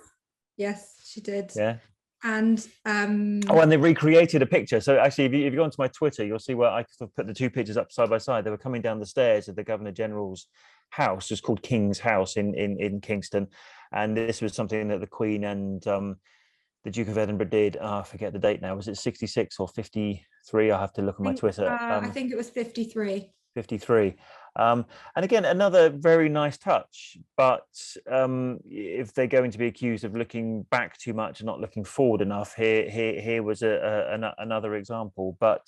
S2: Yes, she did.
S1: Yeah.
S2: And
S1: and they recreated a picture. So actually, if you go onto my Twitter, you'll see where I sort of put the 2 pictures up side by side. They were coming down the stairs of the Governor General's house. It's called King's House in Kingston, and this was something that the Queen and the Duke of Edinburgh did. I forget the date now. Was it 66 or 53? I have to look on my Twitter.
S2: I think it was 53.
S1: 53. And again, another very nice touch, but if they're going to be accused of looking back too much and not looking forward enough, here was another example. But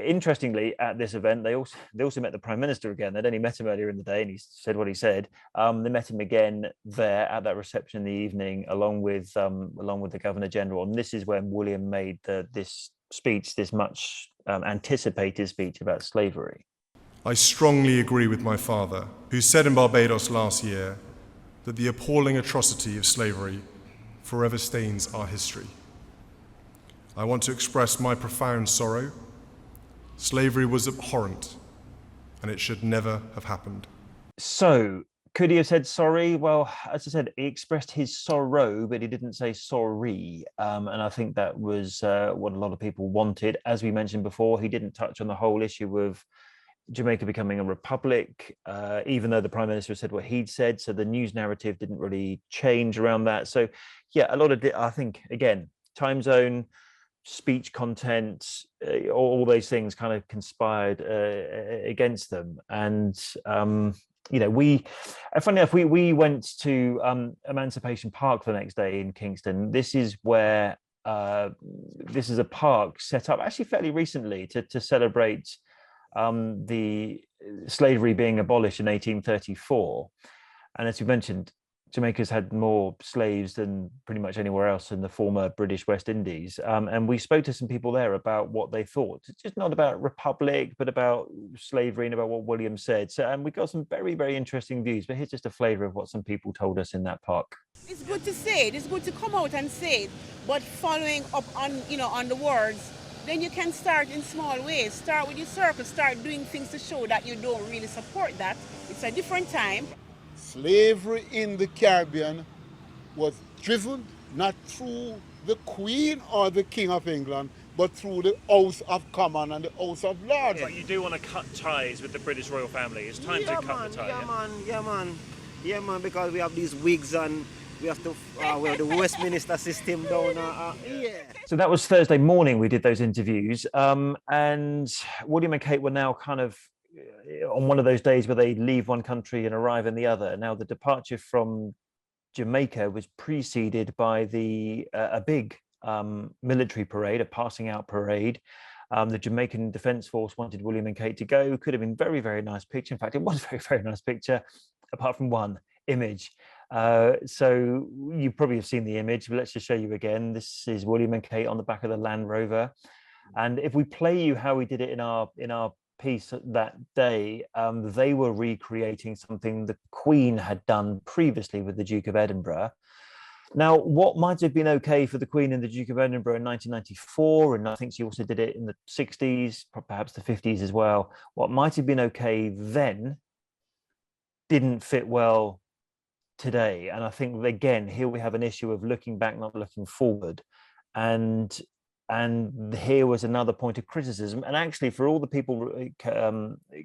S1: interestingly, at this event, they also met the Prime Minister again. They'd only met him earlier in the day, and he said what he said. They met him again there at that reception in the evening, along with the Governor General. And this is when William made this speech, this much anticipated speech about slavery.
S5: I strongly agree with my father, who said in Barbados last year that the appalling atrocity of slavery forever stains our history. I want to express my profound sorrow. Slavery was abhorrent, and it should never have happened.
S1: So, Could he have said sorry? Well, as I said, he expressed his sorrow, but he didn't say sorry. And I think that was what a lot of people wanted. As we mentioned before, he didn't touch on the whole issue of Jamaica becoming a republic, even though the Prime Minister said what he'd said. So the news narrative didn't really change around that. So, yeah, a lot of, I think, again, time zone, speech content, all those things kind of conspired against them. And, funny enough, we went to Emancipation Park the next day in Kingston. This is where, this is a park set up actually fairly recently to celebrate the slavery being abolished in 1834. And as you mentioned, Jamaica's had more slaves than pretty much anywhere else in the former British West Indies. And we spoke to some people there about what they thought. It's just not about republic, but about slavery and about what William said. So, and we got some very, very interesting views. But here's just a flavour of what some people told us in that park.
S9: It's good to say it. It's good to come out and say it. But following up on, on the words, then you can start in small ways. Start with your circle. Start doing things to show that you don't really support that. It's a different time.
S10: Slavery in the Caribbean was driven not through the Queen or the King of England, but through the House of Commons and the House of Lords.
S1: But you do want to cut ties with the British royal family. It's time to cut the tie.
S11: Yeah, man, because we have these wigs and we have to, we have the Westminster system down.
S1: So that was Thursday morning we did those interviews. And William and Kate were now kind of on one of those days where they leave one country and arrive in the other. Now, the departure from Jamaica was preceded by a big military parade, a passing out parade. The Jamaican Defence Force wanted William and Kate to go. Could have been very, very nice picture. In fact, it was a very, very nice picture, apart from one image. So you probably have seen the image, but let's just show you again. This is William and Kate on the back of the Land Rover. And if we play you how we did it in our piece that day, they were recreating something the Queen had done previously with the Duke of Edinburgh. Now, what might have been okay for the Queen and the Duke of Edinburgh in 1994, and I think she also did it in the 60s, perhaps the 50s as well, what might have been okay then didn't fit well today. And I think, again, here we have an issue of looking back, not looking forward. And here was another point of criticism. And actually, for all the people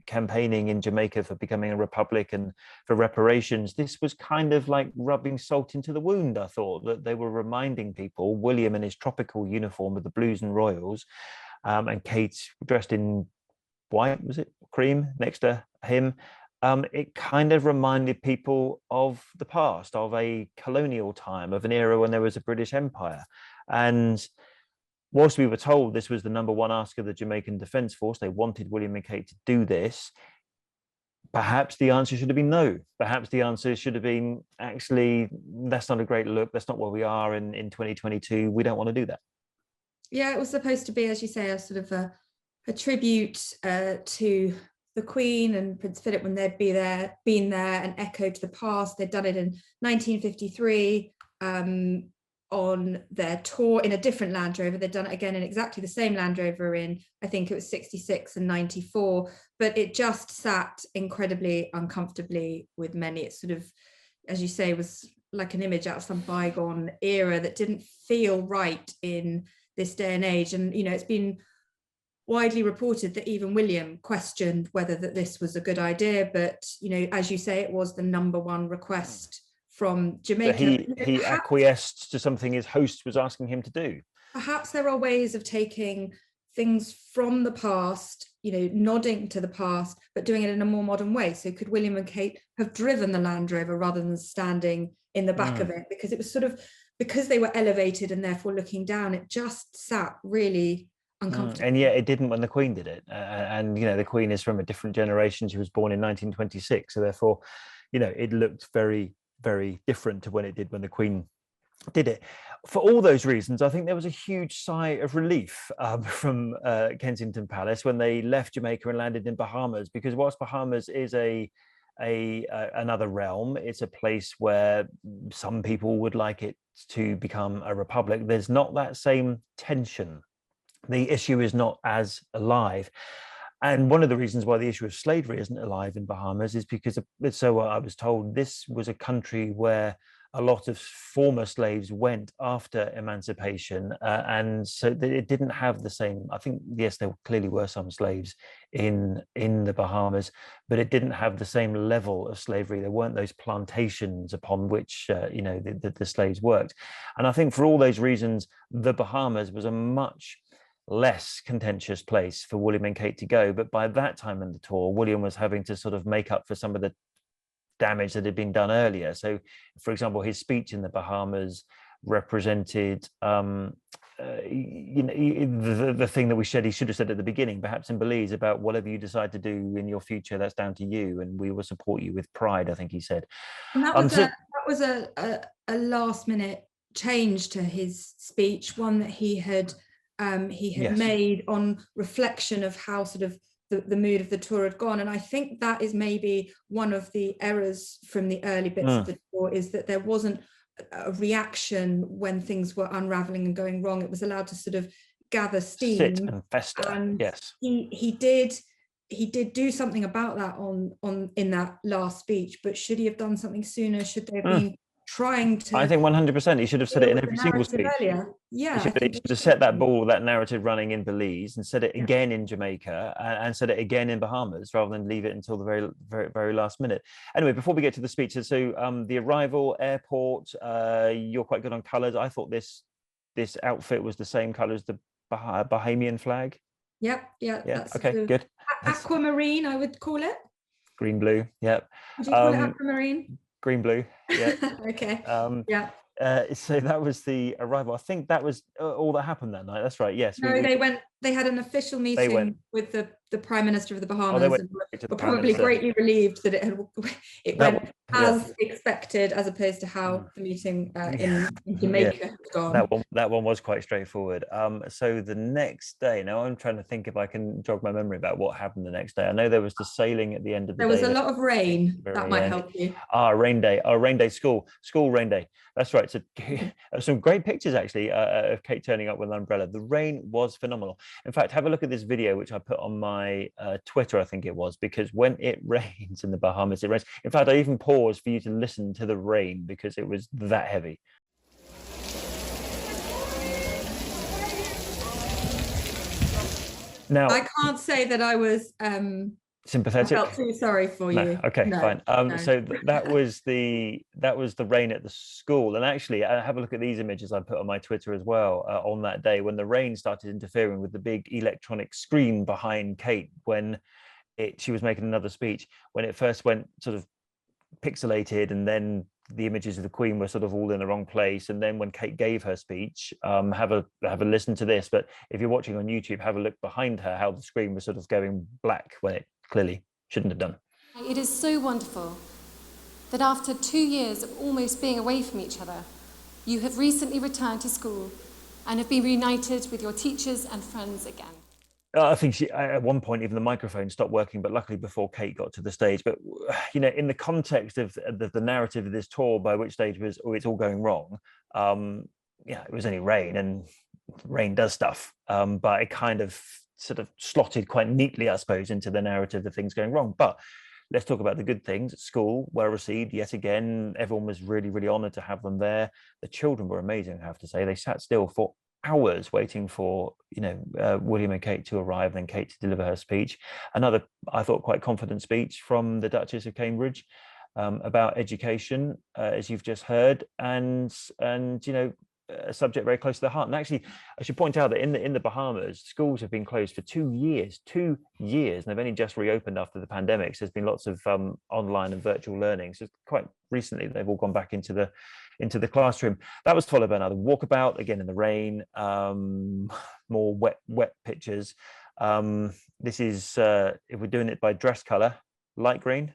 S1: campaigning in Jamaica for becoming a republic and for reparations, this was kind of like rubbing salt into the wound, I thought, that they were reminding people, William in his tropical uniform with the Blues and Royals, and Kate dressed in white, was it? Cream next to him. It kind of reminded people of the past, of a colonial time, of an era when there was a British Empire. And whilst we were told this was the number one ask of the Jamaican Defence Force, they wanted William and Kate to do this, perhaps the answer should have been no. Perhaps the answer should have been, actually, that's not a great look. That's not where we are in 2022. We don't want to do that.
S2: Yeah, it was supposed to be, as you say, a sort of a tribute to the Queen and Prince Philip when they'd been there, an echo to the past. They'd done it in 1953. On their tour in a different Land Rover. They'd done it again in exactly the same Land Rover in, I think it was 66 and 94, but it just sat incredibly uncomfortably with many. It sort of, as you say, was like an image out of some bygone era that didn't feel right in this day and age. And, it's been widely reported that even William questioned whether that this was a good idea, but, as you say, it was the number one request from Jamaica.
S1: But he acquiesced to something his host was asking him to do.
S2: Perhaps there are ways of taking things from the past, nodding to the past, but doing it in a more modern way. So could William and Kate have driven the Land Rover rather than standing in the back of it? Because it was sort of, because they were elevated and therefore looking down, it just sat really uncomfortable.
S1: And yet it didn't when the Queen did it. And the Queen is from a different generation. She was born in 1926. So therefore, it looked very, very different to when it did when the Queen did it. For all those reasons, I think there was a huge sigh of relief from Kensington Palace when they left Jamaica and landed in Bahamas, because whilst Bahamas is another realm, it's a place where some people would like it to become a republic. There's not that same tension. The issue is not as alive. And one of the reasons why the issue of slavery isn't alive in Bahamas is because, so I was told, this was a country where a lot of former slaves went after emancipation, and so it didn't have the same. I think, yes, there clearly were some slaves in the Bahamas, but it didn't have the same level of slavery. There weren't those plantations upon which the slaves worked, and I think for all those reasons, the Bahamas was a much less contentious place for William and Kate to go. But by that time in the tour, William was having to sort of make up for some of the damage that had been done earlier. So, for example, his speech in the Bahamas represented the thing that he should have said at the beginning, perhaps in Belize, about whatever you decide to do in your future, that's down to you, and we will support you with pride, I think he said.
S2: And that was a last minute change to his speech, one that he had yes. made on reflection of how sort of the mood of the tour had gone. And I think that is maybe one of the errors from the early bits of the tour, is that there wasn't a reaction when things were unraveling and going wrong. It was allowed to sort of gather steam,
S1: sit and fester.
S2: And
S1: yes,
S2: he did do something about that in that last speech. But should he have done something sooner? Should they have been trying to?
S1: I think 100% he should have said it in every single speech
S2: earlier. Yeah,
S1: he should have set that narrative running in Belize, and said it again in Jamaica, and said it again in Bahamas, rather than leave it until the very, very, very last minute. Anyway, before we get to the speeches, so the arrival, airport, you're quite good on colours. I thought this outfit was the same colour as the Bahamian flag.
S2: Yep, yeah.
S1: That's okay, good.
S2: Aquamarine, I would call it.
S1: Green, blue, yep.
S2: Would you call it aquamarine?
S1: Green, blue, yeah.
S2: Okay, yeah.
S1: So that was the arrival. I think that was all that happened that night. That's right. Yes.
S2: No, they had an official meeting with the Prime Minister of the Bahamas, and were probably greatly relieved that it went as expected, as opposed to how the meeting in Jamaica had gone.
S1: That one was quite straightforward. So the next day, now I'm trying to think if I can jog my memory about what happened the next day. I know there was the sailing at the end of the day.
S2: There was a lot of rain. That might help you.
S1: Rain day, school rain day. That's right. So some great pictures actually of Kate turning up with an umbrella. The rain was phenomenal. In fact, have a look at this video, which I put on my Twitter, I think it was, because when it rains in the Bahamas, it rains. In fact, I even paused for you to listen to the rain because it was that heavy. Now,
S2: I can't say that I was
S1: sympathetic.
S2: I felt too sorry for you.
S1: Okay, fine. So that was the rain at the school, and actually, have a look at these images I put on my Twitter as well on that day when the rain started interfering with the big electronic screen behind Kate when she was making another speech. When it first went sort of pixelated, and then the images of the Queen were sort of all in the wrong place, and then when Kate gave her speech, have a listen to this. But if you're watching on YouTube, have a look behind her, how the screen was sort of going black when it clearly shouldn't have done.
S8: It is so wonderful that after 2 years of almost being away from each other, you have recently returned to school and have been reunited with your teachers and friends again.
S1: I think at one point even the microphone stopped working, but luckily before Kate got to the stage. But in the context of the narrative of this tour, by which stage was it's all going wrong. It was only rain, and rain does stuff, but it kind of sort of slotted quite neatly, I suppose, into the narrative of things going wrong. But let's talk about the good things. At school, well received yet again. Everyone was really, really honoured to have them there. The children were amazing, I have to say. They sat still for hours waiting for William and Kate to arrive, and then Kate to deliver her speech. Another, I thought, quite confident speech from the Duchess of Cambridge about education, as you've just heard, and a subject very close to the heart. And actually, I should point out that in the Bahamas, schools have been closed for 2 years, and they've only just reopened after the pandemic. So there's been lots of online and virtual learning. So quite recently, they've all gone back into the classroom. That was followed by another walkabout, again in the rain, more wet pictures. This is, if we're doing it by dress color, light green.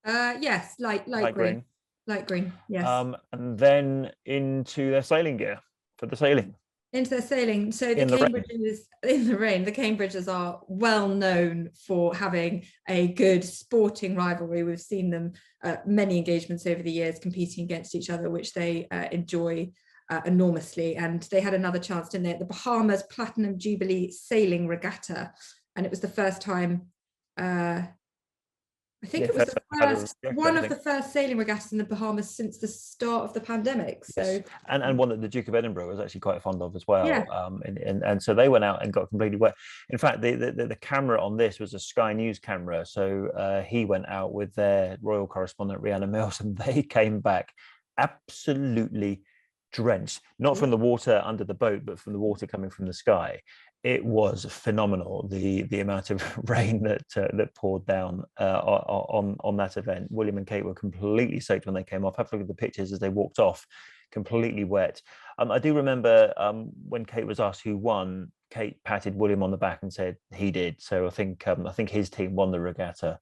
S2: Yes, light green. Light green, yes.
S1: And then into their sailing gear for the sailing.
S2: Into their sailing. So the Cambridges in the rain. The Cambridges are well known for having a good sporting rivalry. We've seen them many engagements over the years competing against each other, which they enjoy enormously. And they had another chance, didn't they, at the Bahamas Platinum Jubilee Sailing Regatta, and it was the first time. I think
S1: Yeah,
S2: it was
S1: first
S2: the
S1: time had a
S2: first
S1: regatta,
S2: one
S1: I
S2: of the
S1: think.
S2: first sailing regattas in the Bahamas since the start of the pandemic. So
S1: Yes. And one that the Duke of Edinburgh was actually quite fond of as well.
S2: Yeah.
S1: And so they went out and got completely wet. In fact, the camera on this was a Sky News camera. So he went out with their royal correspondent Rhiannon Mills, and they came back absolutely drenched, not from the water under the boat, but from the water coming from the sky. It was phenomenal, the amount of rain that poured down on that event. William and Kate were completely soaked when they came off. Have a look at the pictures as they walked off, completely wet. I do remember when Kate was asked who won, Kate patted William on the back and said he did. So I think his team won the regatta.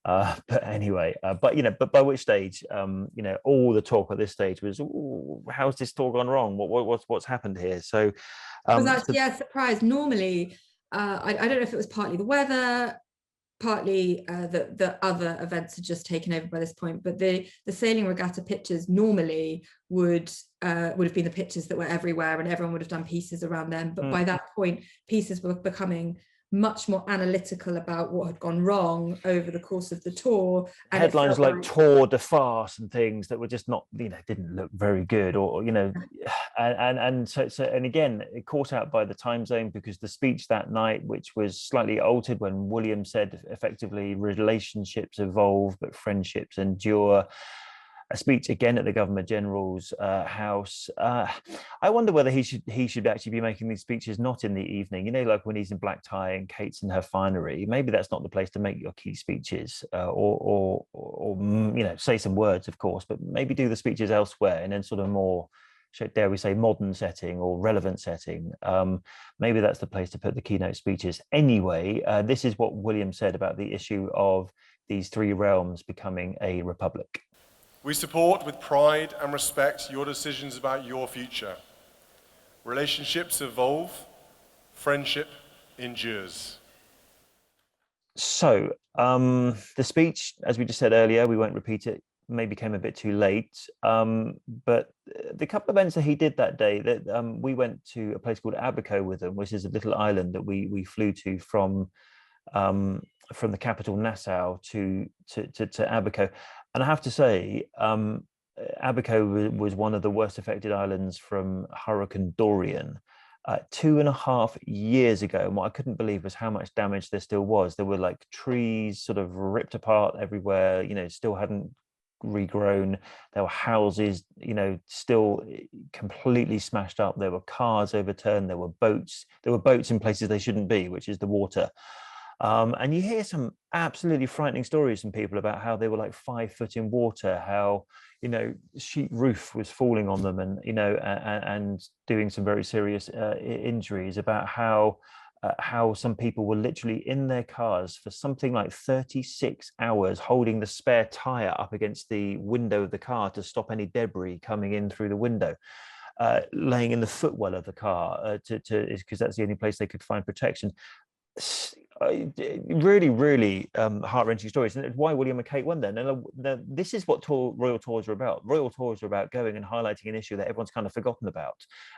S1: But anyway, but by which stage, all the talk at this stage was, how's this tour gone wrong? What's happened here? So
S2: I was actually surprised. Normally, I don't know if it was partly the weather, partly the other events had just taken over by this point, but the sailing regatta pictures normally would have been the pictures that were everywhere, and everyone would have done pieces around them. But by that point, pieces were becoming much more analytical about what had gone wrong over the course of the tour. And
S1: headlines like Tour de Farce and things that were just not, didn't look very good, or and so again, it caught out by the time zone, because the speech that night, which was slightly altered when William said effectively relationships evolve but friendships endure, a speech again at the Governor General's house. I wonder whether he should actually be making these speeches not in the evening, like when he's in black tie and Kate's in her finery. Maybe that's not the place to make your key speeches, or say some words, of course, but maybe do the speeches elsewhere in a sort of more, dare we say, modern setting or relevant setting. Maybe that's the place to put the keynote speeches. Anyway, this is what William said about the issue of these three realms becoming a republic.
S12: We support with pride and respect your decisions about your future. Relationships evolve, friendship endures.
S1: So the speech, as we just said earlier, we won't repeat it, maybe came a bit too late. But the couple of events that he did that day, that we went to a place called Abaco with them, which is a little island that we flew to from the capital Nassau to Abaco. And I have to say, Abaco was one of the worst affected islands from Hurricane Dorian 2.5 years ago. And what I couldn't believe was how much damage there still was. There were like trees sort of ripped apart everywhere, still hadn't regrown. There were houses, still completely smashed up. There were cars overturned. There were boats in places they shouldn't be, which is the water. And you hear some absolutely frightening stories from people about how they were like 5 foot in water, how, sheet roof was falling on them, and, and doing some very serious injuries, about how some people were literally in their cars for something like 36 hours, holding the spare tire up against the window of the car to stop any debris coming in through the window. Laying in the footwell of the car because that's the only place they could find protection. Really heart-wrenching stories, and why William and Kate won then. And this is what royal tours are about. Royal tours are about going and highlighting an issue that everyone's kind of forgotten about,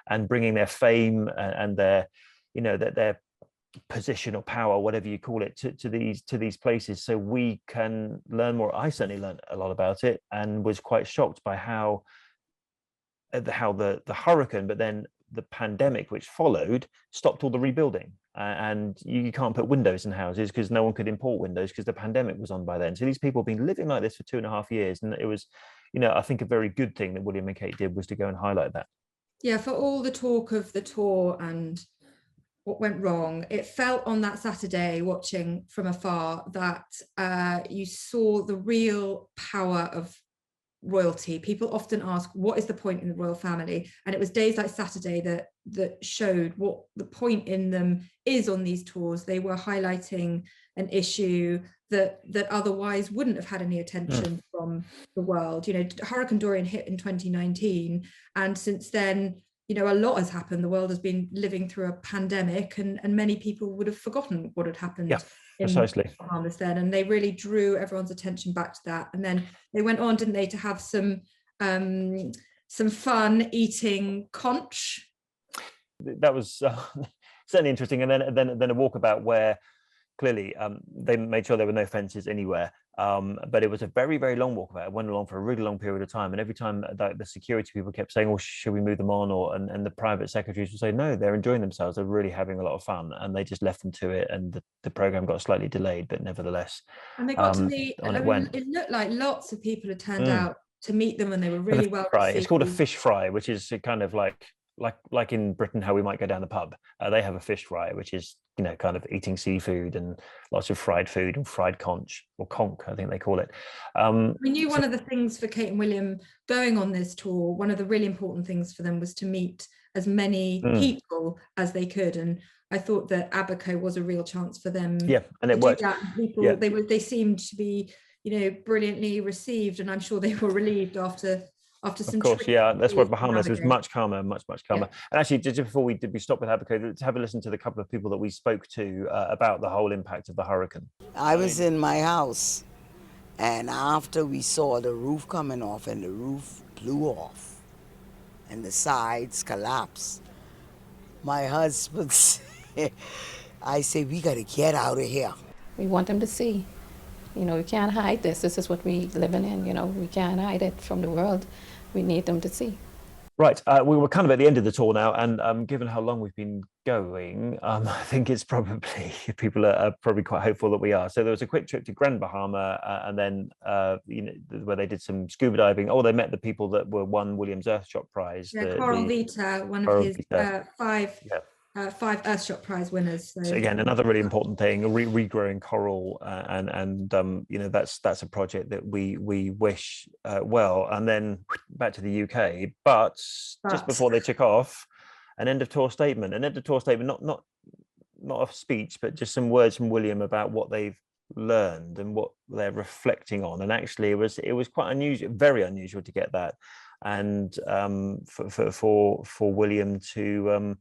S1: and bringing their fame and their their position or power, whatever you call it, to these places, so we can learn more. I certainly learned a lot about it, and was quite shocked by how the hurricane, but then the pandemic which followed, stopped all the rebuilding. And you can't put windows in houses because no one could import windows because the pandemic was on by then. So these people have been living like this for 2.5 years. And it was, I think a very good thing that William and Kate did was to go and highlight that.
S2: Yeah, for all the talk of the tour and what went wrong, it felt on that Saturday, watching from afar, that you saw the real power of royalty. People often ask, what is the point in the royal family? And it was days like Saturday that showed what the point in them is on these tours. They were highlighting an issue that otherwise wouldn't have had any attention from the world. Hurricane Dorian hit in 2019, and since then, a lot has happened. The world has been living through a pandemic, and many people would have forgotten what had happened.
S1: Yeah, precisely.
S2: In Bahamas then, and they really drew everyone's attention back to that. And then they went on, didn't they, to have some fun eating conch.
S1: That was certainly interesting. And then a walkabout where clearly they made sure there were no fences anywhere. But it was a very, very long walkabout. It went along for a really long period of time. And every time the security people kept saying, "Oh, should we move them on?" and the private secretaries would say, "No, they're enjoying themselves. They're really having a lot of fun." And they just left them to it. And the program got slightly delayed, but nevertheless,
S2: And they got to meet,
S1: on it went.
S2: It looked like lots of people had turned out to meet them, and they were really well received.
S1: It's called a fish fry, which is kind of like in Britain, how we might go down the pub. They have a fish fry, which is, kind of eating seafood and lots of fried food and fried conch, or conch, I think they call it.
S2: We knew one of the things for Kate and William going on this tour, one of the really important things for them was to meet as many people as they could. And I thought that Abaco was a real chance for them.
S1: Yeah, and it worked.
S2: People, they seemed to be, brilliantly received, and I'm sure they were relieved after some.
S1: Of course, yeah, that's why Bahamas was much calmer, much calmer. Yeah. And actually, just before we stop with Abaco, let's have a listen to the couple of people that we spoke to about the whole impact of the hurricane.
S13: I was in my house, and after we saw the roof coming off, and the roof blew off, and the sides collapsed, my husband said, I said, "We got to get out of here."
S14: We want them to see. We can't hide this. This is what we're living in. We can't hide it from the world. We need them to see.
S1: Right. We were kind of at the end of the tour now, and given how long we've been going, I think it's probably, people are probably quite hopeful that we are. So there was a quick trip to Grand Bahama, and then where they did some scuba diving. Oh, they met the people that won William's Earthshot Prize.
S2: Yeah, Coral Vita, one of his five. Yeah. 5 Earthshot Prize winners.
S1: So again, another really important thing: regrowing coral, and that's a project that we wish well. And then back to the UK, but just before they took off, an end of tour statement, not a speech, but just some words from William about what they've learned and what they're reflecting on. And actually, it was quite unusual, very unusual to get that, and for William to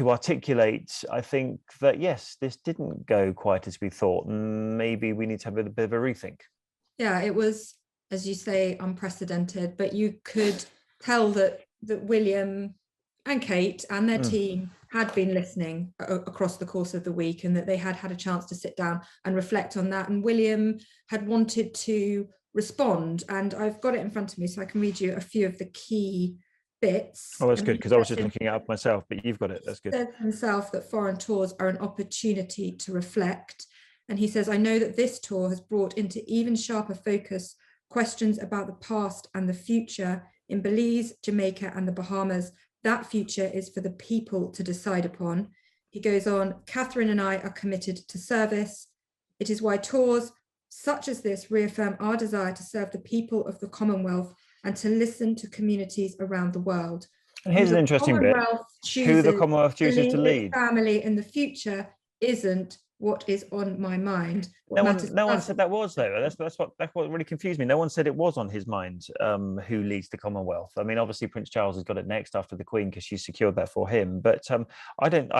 S1: articulate, I think that, yes, this didn't go quite as we thought, and maybe we need to have a bit of a rethink.
S2: Yeah, it was, as you say, unprecedented, but you could tell that William and Kate and their team had been listening across the course of the week, and that they had had a chance to sit down and reflect on that. And William had wanted to respond, and I've got it in front of me so I can read you a few of the key bits.
S1: Oh, that's good, because I was just looking it up myself, but you've got it. That's good.
S2: He says himself that foreign tours are an opportunity to reflect, and he says, "I know that this tour has brought into even sharper focus questions about the past and the future in Belize, Jamaica, and the Bahamas. That future is for the people to decide upon." He goes on, "Catherine and I are committed to service. It is why tours such as this reaffirm our desire to serve the people of the Commonwealth and to listen to communities around the world."
S1: And here's an interesting bit: who the Commonwealth chooses to lead.
S2: Family in the future isn't what is on my mind.
S1: No one said that was, though. That's what really confused me. No one said it was on his mind, who leads the Commonwealth. I mean, obviously Prince Charles has got it next after the Queen, because she secured that for him. But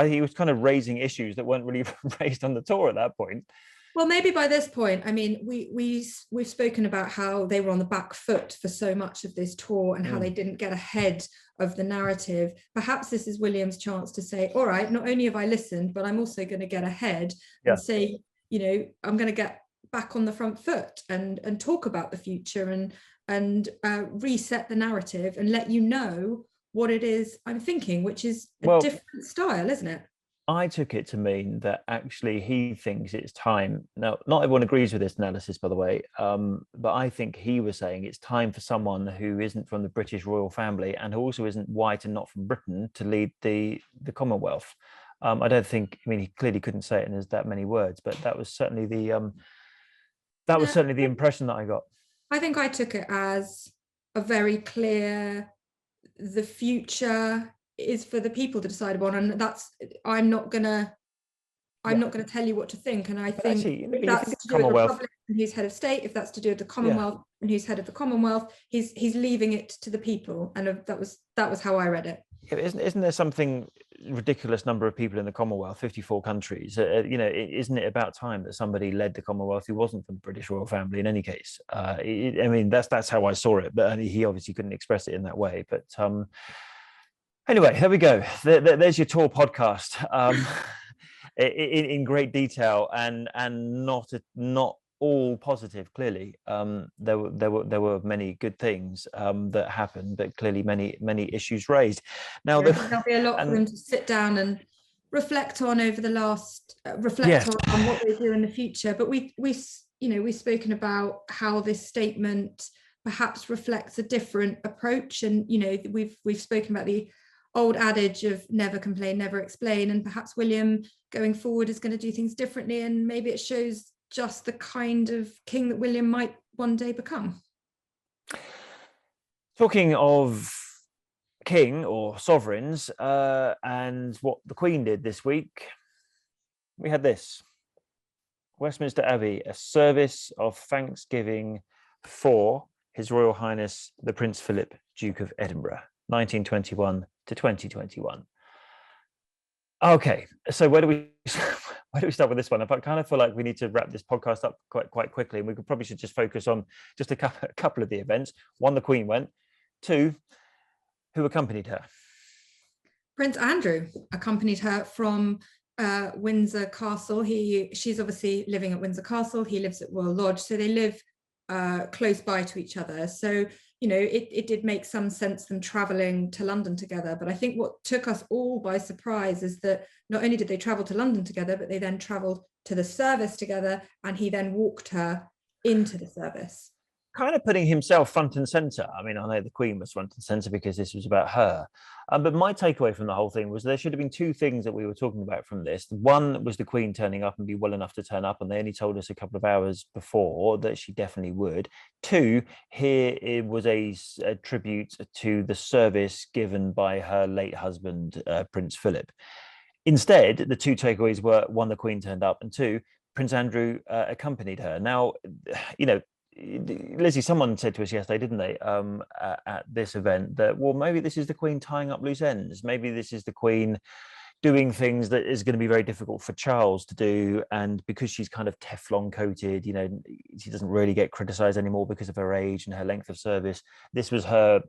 S1: he was kind of raising issues that weren't really raised on the tour at that point.
S2: Well, maybe by this point, I mean, we've spoken about how they were on the back foot for so much of this tour, and how they didn't get ahead of the narrative. Perhaps this is William's chance to say, all right, not only have I listened, but I'm also going to get ahead and say, I'm going to get back on the front foot and talk about the future and reset the narrative and let you know what it is I'm thinking, which is a different style, isn't it?
S1: I took it to mean that actually he thinks it's time. Now, not everyone agrees with this analysis, by the way, but I think he was saying it's time for someone who isn't from the British royal family and who also isn't white and not from Britain to lead the Commonwealth. I don't think, I mean, he clearly couldn't say it in that many words, but that was certainly the impression that I got.
S2: I think I took it as a very clear, the future is for the people to decide upon, and I'm not gonna tell you what to think. And I think if that's to do with the Republic and who's head of state, if that's to do with the Commonwealth and who's head of the Commonwealth, he's leaving it to the people, and that was how I read it.
S1: Isn't there something ridiculous number of people in the Commonwealth, 54 countries? Isn't it about time that somebody led the Commonwealth who wasn't from the British royal family? In any case, I mean, that's how I saw it, but he obviously couldn't express it in that way. But anyway, there we go. There's your tour podcast. in great detail, and not all positive. Clearly, there were many good things that happened, but clearly many issues raised. Now,
S2: there'll be a lot for them to sit down and reflect on over the last on what they do in the future. But we've spoken about how this statement perhaps reflects a different approach, and we've spoken about the old adage of never complain, never explain, and perhaps William going forward is going to do things differently, and maybe it shows just the kind of king that William might one day become.
S1: Talking of king or sovereigns, and what the Queen did this week, we had this: Westminster Abbey, a service of thanksgiving for His Royal Highness the Prince Philip, Duke of Edinburgh, 1921 to 2021. Okay, so where do we start with this one? I kind of feel like we need to wrap this podcast up quite quickly, and we probably should just focus on just a couple of the events. One, the Queen went. Two, who accompanied her?
S2: Prince Andrew accompanied her from Windsor Castle. She's obviously living at Windsor Castle. He lives at Royal Lodge, so they live close by to each other. So it did make some sense them traveling to London together. But I think what took us all by surprise is that not only did they travel to London together, but they then traveled to the service together, and he then walked her into the service.
S1: Kind of putting himself front and center. I mean, I know the Queen was front and center because this was about her. But my takeaway from the whole thing was there should have been two things that we were talking about from this. One was the Queen turning up and be well enough to turn up, and they only told us a couple of hours before that she definitely would. Two, here it was a tribute to the service given by her late husband, Prince Philip. Instead, the two takeaways were: one, the Queen turned up, and two, Prince Andrew accompanied her. Now, Lizzie, someone said to us yesterday, didn't they, at this event, that, well, maybe this is the Queen tying up loose ends. Maybe this is the Queen doing things that is going to be very difficult for Charles to do. And because she's kind of Teflon coated, she doesn't really get criticised anymore because of her age and her length of service. This was her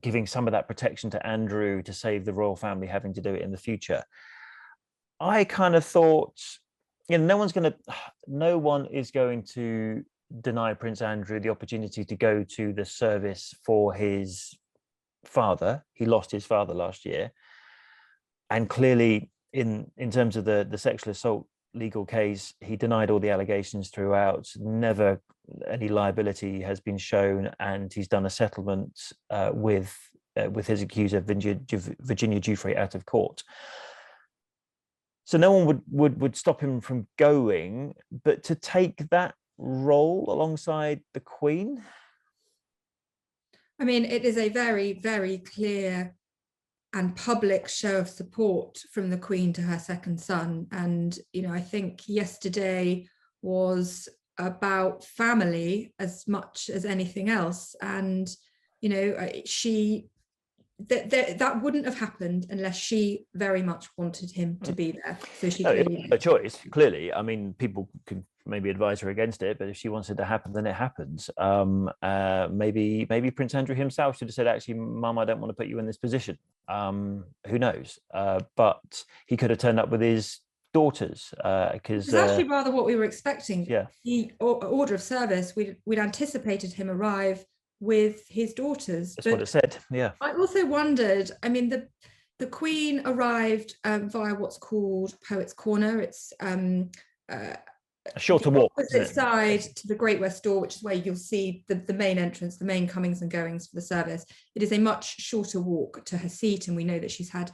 S1: giving some of that protection to Andrew to save the royal family having to do it in the future. I kind of thought, no one is going to deny Prince Andrew the opportunity to go to the service for his father. He lost his father last year, and clearly in terms of the sexual assault legal case, he denied all the allegations throughout. Never any liability has been shown, and he's done a settlement with his accuser Virginia Giuffre out of court. So no one would stop him from going, but to take that role alongside the Queen?
S2: I mean, it is a very, very clear and public show of support from the Queen to her second son. And, I think yesterday was about family as much as anything else. And, that wouldn't have happened unless she very much wanted him to be there. So she
S1: a choice, clearly. I mean, people could maybe advise her against it, but if she wants it to happen, then it happens. Maybe Prince Andrew himself should have said, actually, Mum, I don't want to put you in this position. Who knows? But he could have turned up with his daughters, because
S2: it's actually rather what we were expecting.
S1: Yeah.
S2: The order of service, we'd anticipated him arrive with his daughters.
S1: That's what it said. Yeah.
S2: I also wondered, I mean, the Queen arrived via what's called Poets' Corner. It's
S1: a shorter walk.
S2: Opposite side to the Great West Door, which is where you'll see the main entrance, the main comings and goings for the service. It is a much shorter walk to her seat, and we know that she's had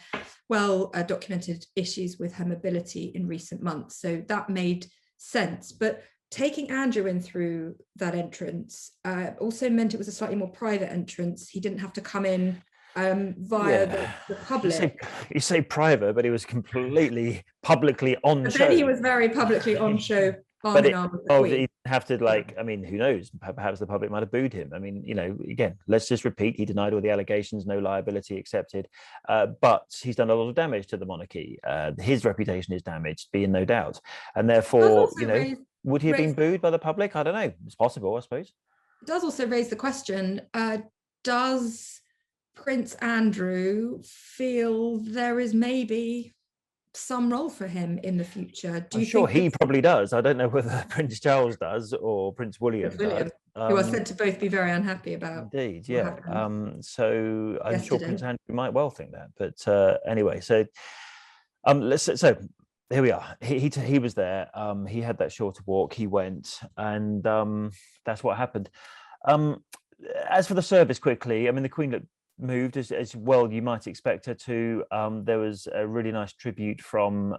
S2: documented issues with her mobility in recent months. So that made sense. But taking Andrew in through that entrance also meant it was a slightly more private entrance. He didn't have to come in via the public.
S1: You say private, but he was completely publicly on show.
S2: Then he was very publicly on show. He didn't
S1: have to, I mean, who knows? Perhaps the public might have booed him. I mean, again, let's just repeat, he denied all the allegations, no liability accepted. But he's done a lot of damage to the monarchy. His reputation is damaged, be in no doubt. And therefore, would he have been booed by the public? I don't know. It's possible, I suppose.
S2: It does also raise the question, does Prince Andrew feel there is maybe some role for him in the future? Do
S1: I'm
S2: you
S1: sure
S2: think
S1: he probably does. I don't know whether Prince Charles does or Prince William does.
S2: who are said to both be very unhappy about?
S1: Indeed,
S2: what
S1: yeah.
S2: happened
S1: So I'm sure
S2: yesterday.
S1: Prince Andrew might well think that. But anyway, so so here we are. He was there. He had that shorter walk. He went, and that's what happened. As for the service, quickly, I mean, the Queen looked moved as well you might expect her to. There was a really nice tribute from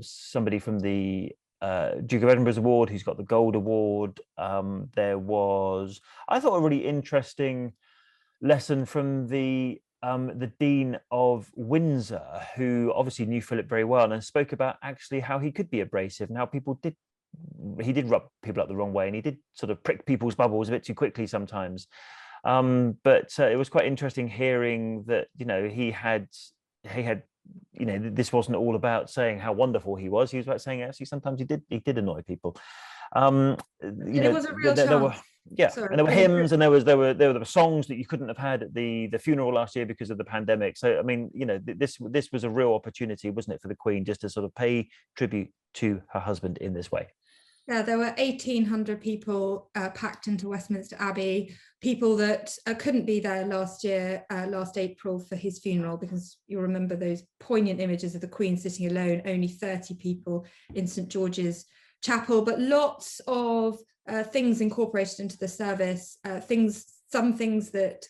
S1: somebody from the Duke of Edinburgh's award, who's got the Gold Award. There was, I thought, a really interesting lesson from the Dean of Windsor, who obviously knew Philip very well and spoke about actually how he could be abrasive and how he did rub people up the wrong way, and he did sort of prick people's bubbles a bit too quickly sometimes. But it was quite interesting hearing that, he had, this wasn't all about saying how wonderful he was. He was about saying actually sometimes he did annoy people.
S2: It was a real
S1: there were,
S2: chance.
S1: and there were hymns, and there were songs that you couldn't have had at the funeral last year because of the pandemic. So I mean, this was a real opportunity, wasn't it, for the Queen, just to sort of pay tribute to her husband in this way.
S2: Yeah, there were 1,800 people packed into Westminster Abbey, people that couldn't be there last April for his funeral, because you'll remember those poignant images of the Queen sitting alone, only 30 people in St. George's Chapel, but lots of things incorporated into the service, some things that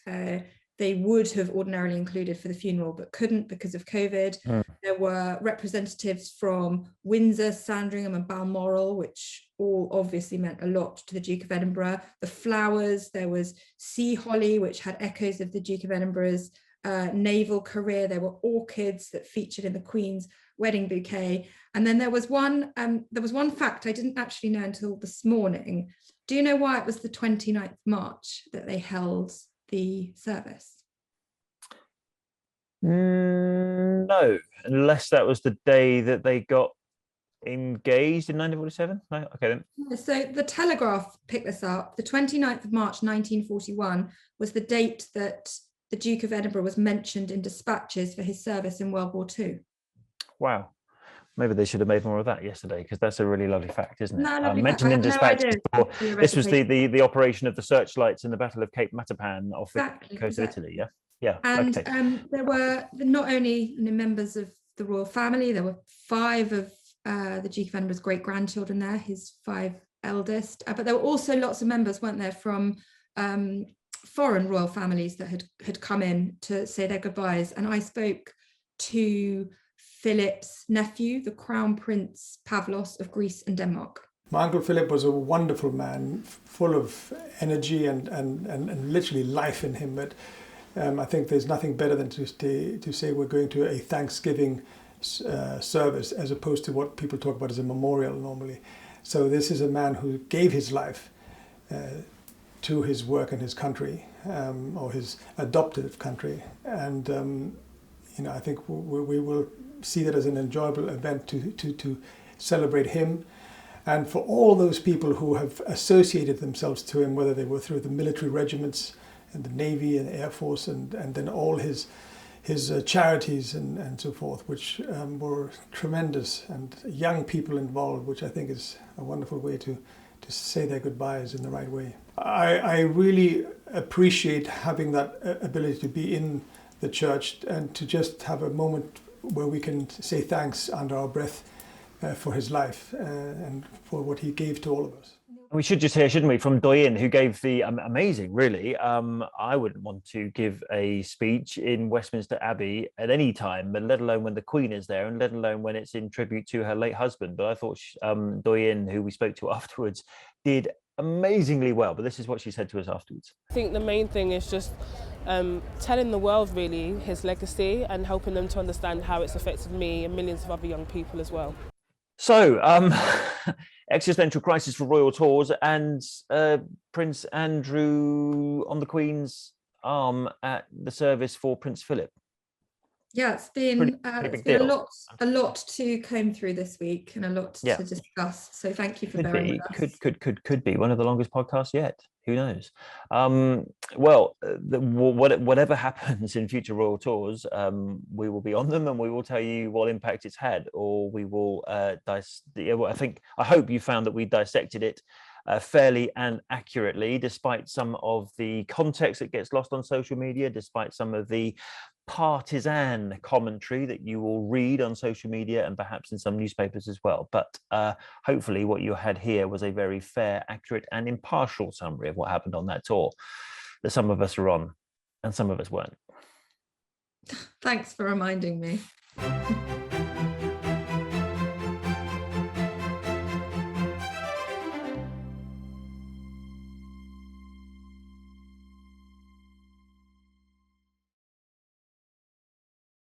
S2: they would have ordinarily included for the funeral but couldn't because of COVID. There were representatives from Windsor, Sandringham and Balmoral, which all obviously meant a lot to the Duke of Edinburgh. The flowers, there was sea holly, which had echoes of the Duke of Edinburgh's naval career. There were orchids that featured in the Queen's wedding bouquet. And then there was one fact I didn't actually know until this morning. Do you know why it was the 29th March that they held the service?
S1: No, unless that was the day that they got engaged in 1947. No, okay then.
S2: So the Telegraph picked this up. The 29th of March 1941 was the date that the Duke of Edinburgh was mentioned in dispatches for his service in World War II.
S1: Wow. Maybe they should have made more of that yesterday, because that's a really lovely fact, isn't it?
S2: No, lovely
S1: mentioned in dispatches.
S2: No,
S1: this was the operation of the searchlights in the Battle of Cape Matapan off the coast of Italy. Yeah.
S2: And
S1: okay.
S2: There were not only members of the royal family, there were 5 of the Duke of Edinburgh's great-grandchildren there, his 5 eldest, but there were also lots of members, weren't there, from foreign royal families that had come in to say their goodbyes. And I spoke to Philip's nephew, the Crown Prince Pavlos of Greece and Denmark.
S15: My Uncle Philip was a wonderful man, full of energy and literally life in him. But I think there's nothing better than to say we're going to a Thanksgiving service, as opposed to what people talk about as a memorial normally. So this is a man who gave his life to his work and his country, or his adoptive country. And I think we will see that as an enjoyable event to celebrate him, and for all those people who have associated themselves to him, whether they were through the military regiments and the Navy and the Air Force, and then all his charities and so forth, which were tremendous, and young people involved, which I think is a wonderful way to say their goodbyes in the right way. I really appreciate having that ability to be in the church and to just have a moment where we can say thanks under our breath for his life and for what he gave to all of us.
S1: We should just hear, shouldn't we, from Doyen, who gave the amazing, really. I wouldn't want to give a speech in Westminster Abbey at any time, but let alone when the Queen is there, and let alone when it's in tribute to her late husband. But I thought Doyen, who we spoke to afterwards, did amazingly well. But this is what she said to us afterwards.
S16: I think the main thing is just telling the world really his legacy and helping them to understand how it's affected me and millions of other young people as well.
S1: So, existential crisis for royal tours, and Prince Andrew on the Queen's arm at the service for Prince Philip.
S2: Yeah, it's been
S1: pretty big deal.
S2: a lot to comb through this week and a lot to discuss. So thank you for bearing with us.
S1: Could be one of the longest podcasts yet. Who knows? Whatever happens in future Royal Tours, we will be on them and we will tell you what impact it's had, or we will I hope you found that we dissected it fairly and accurately, despite some of the context that gets lost on social media, despite some of the partisan commentary that you will read on social media and perhaps in some newspapers as well. But hopefully what you had here was a very fair, accurate and impartial summary of what happened on that tour that some of us were on and some of us weren't.
S2: Thanks for reminding me.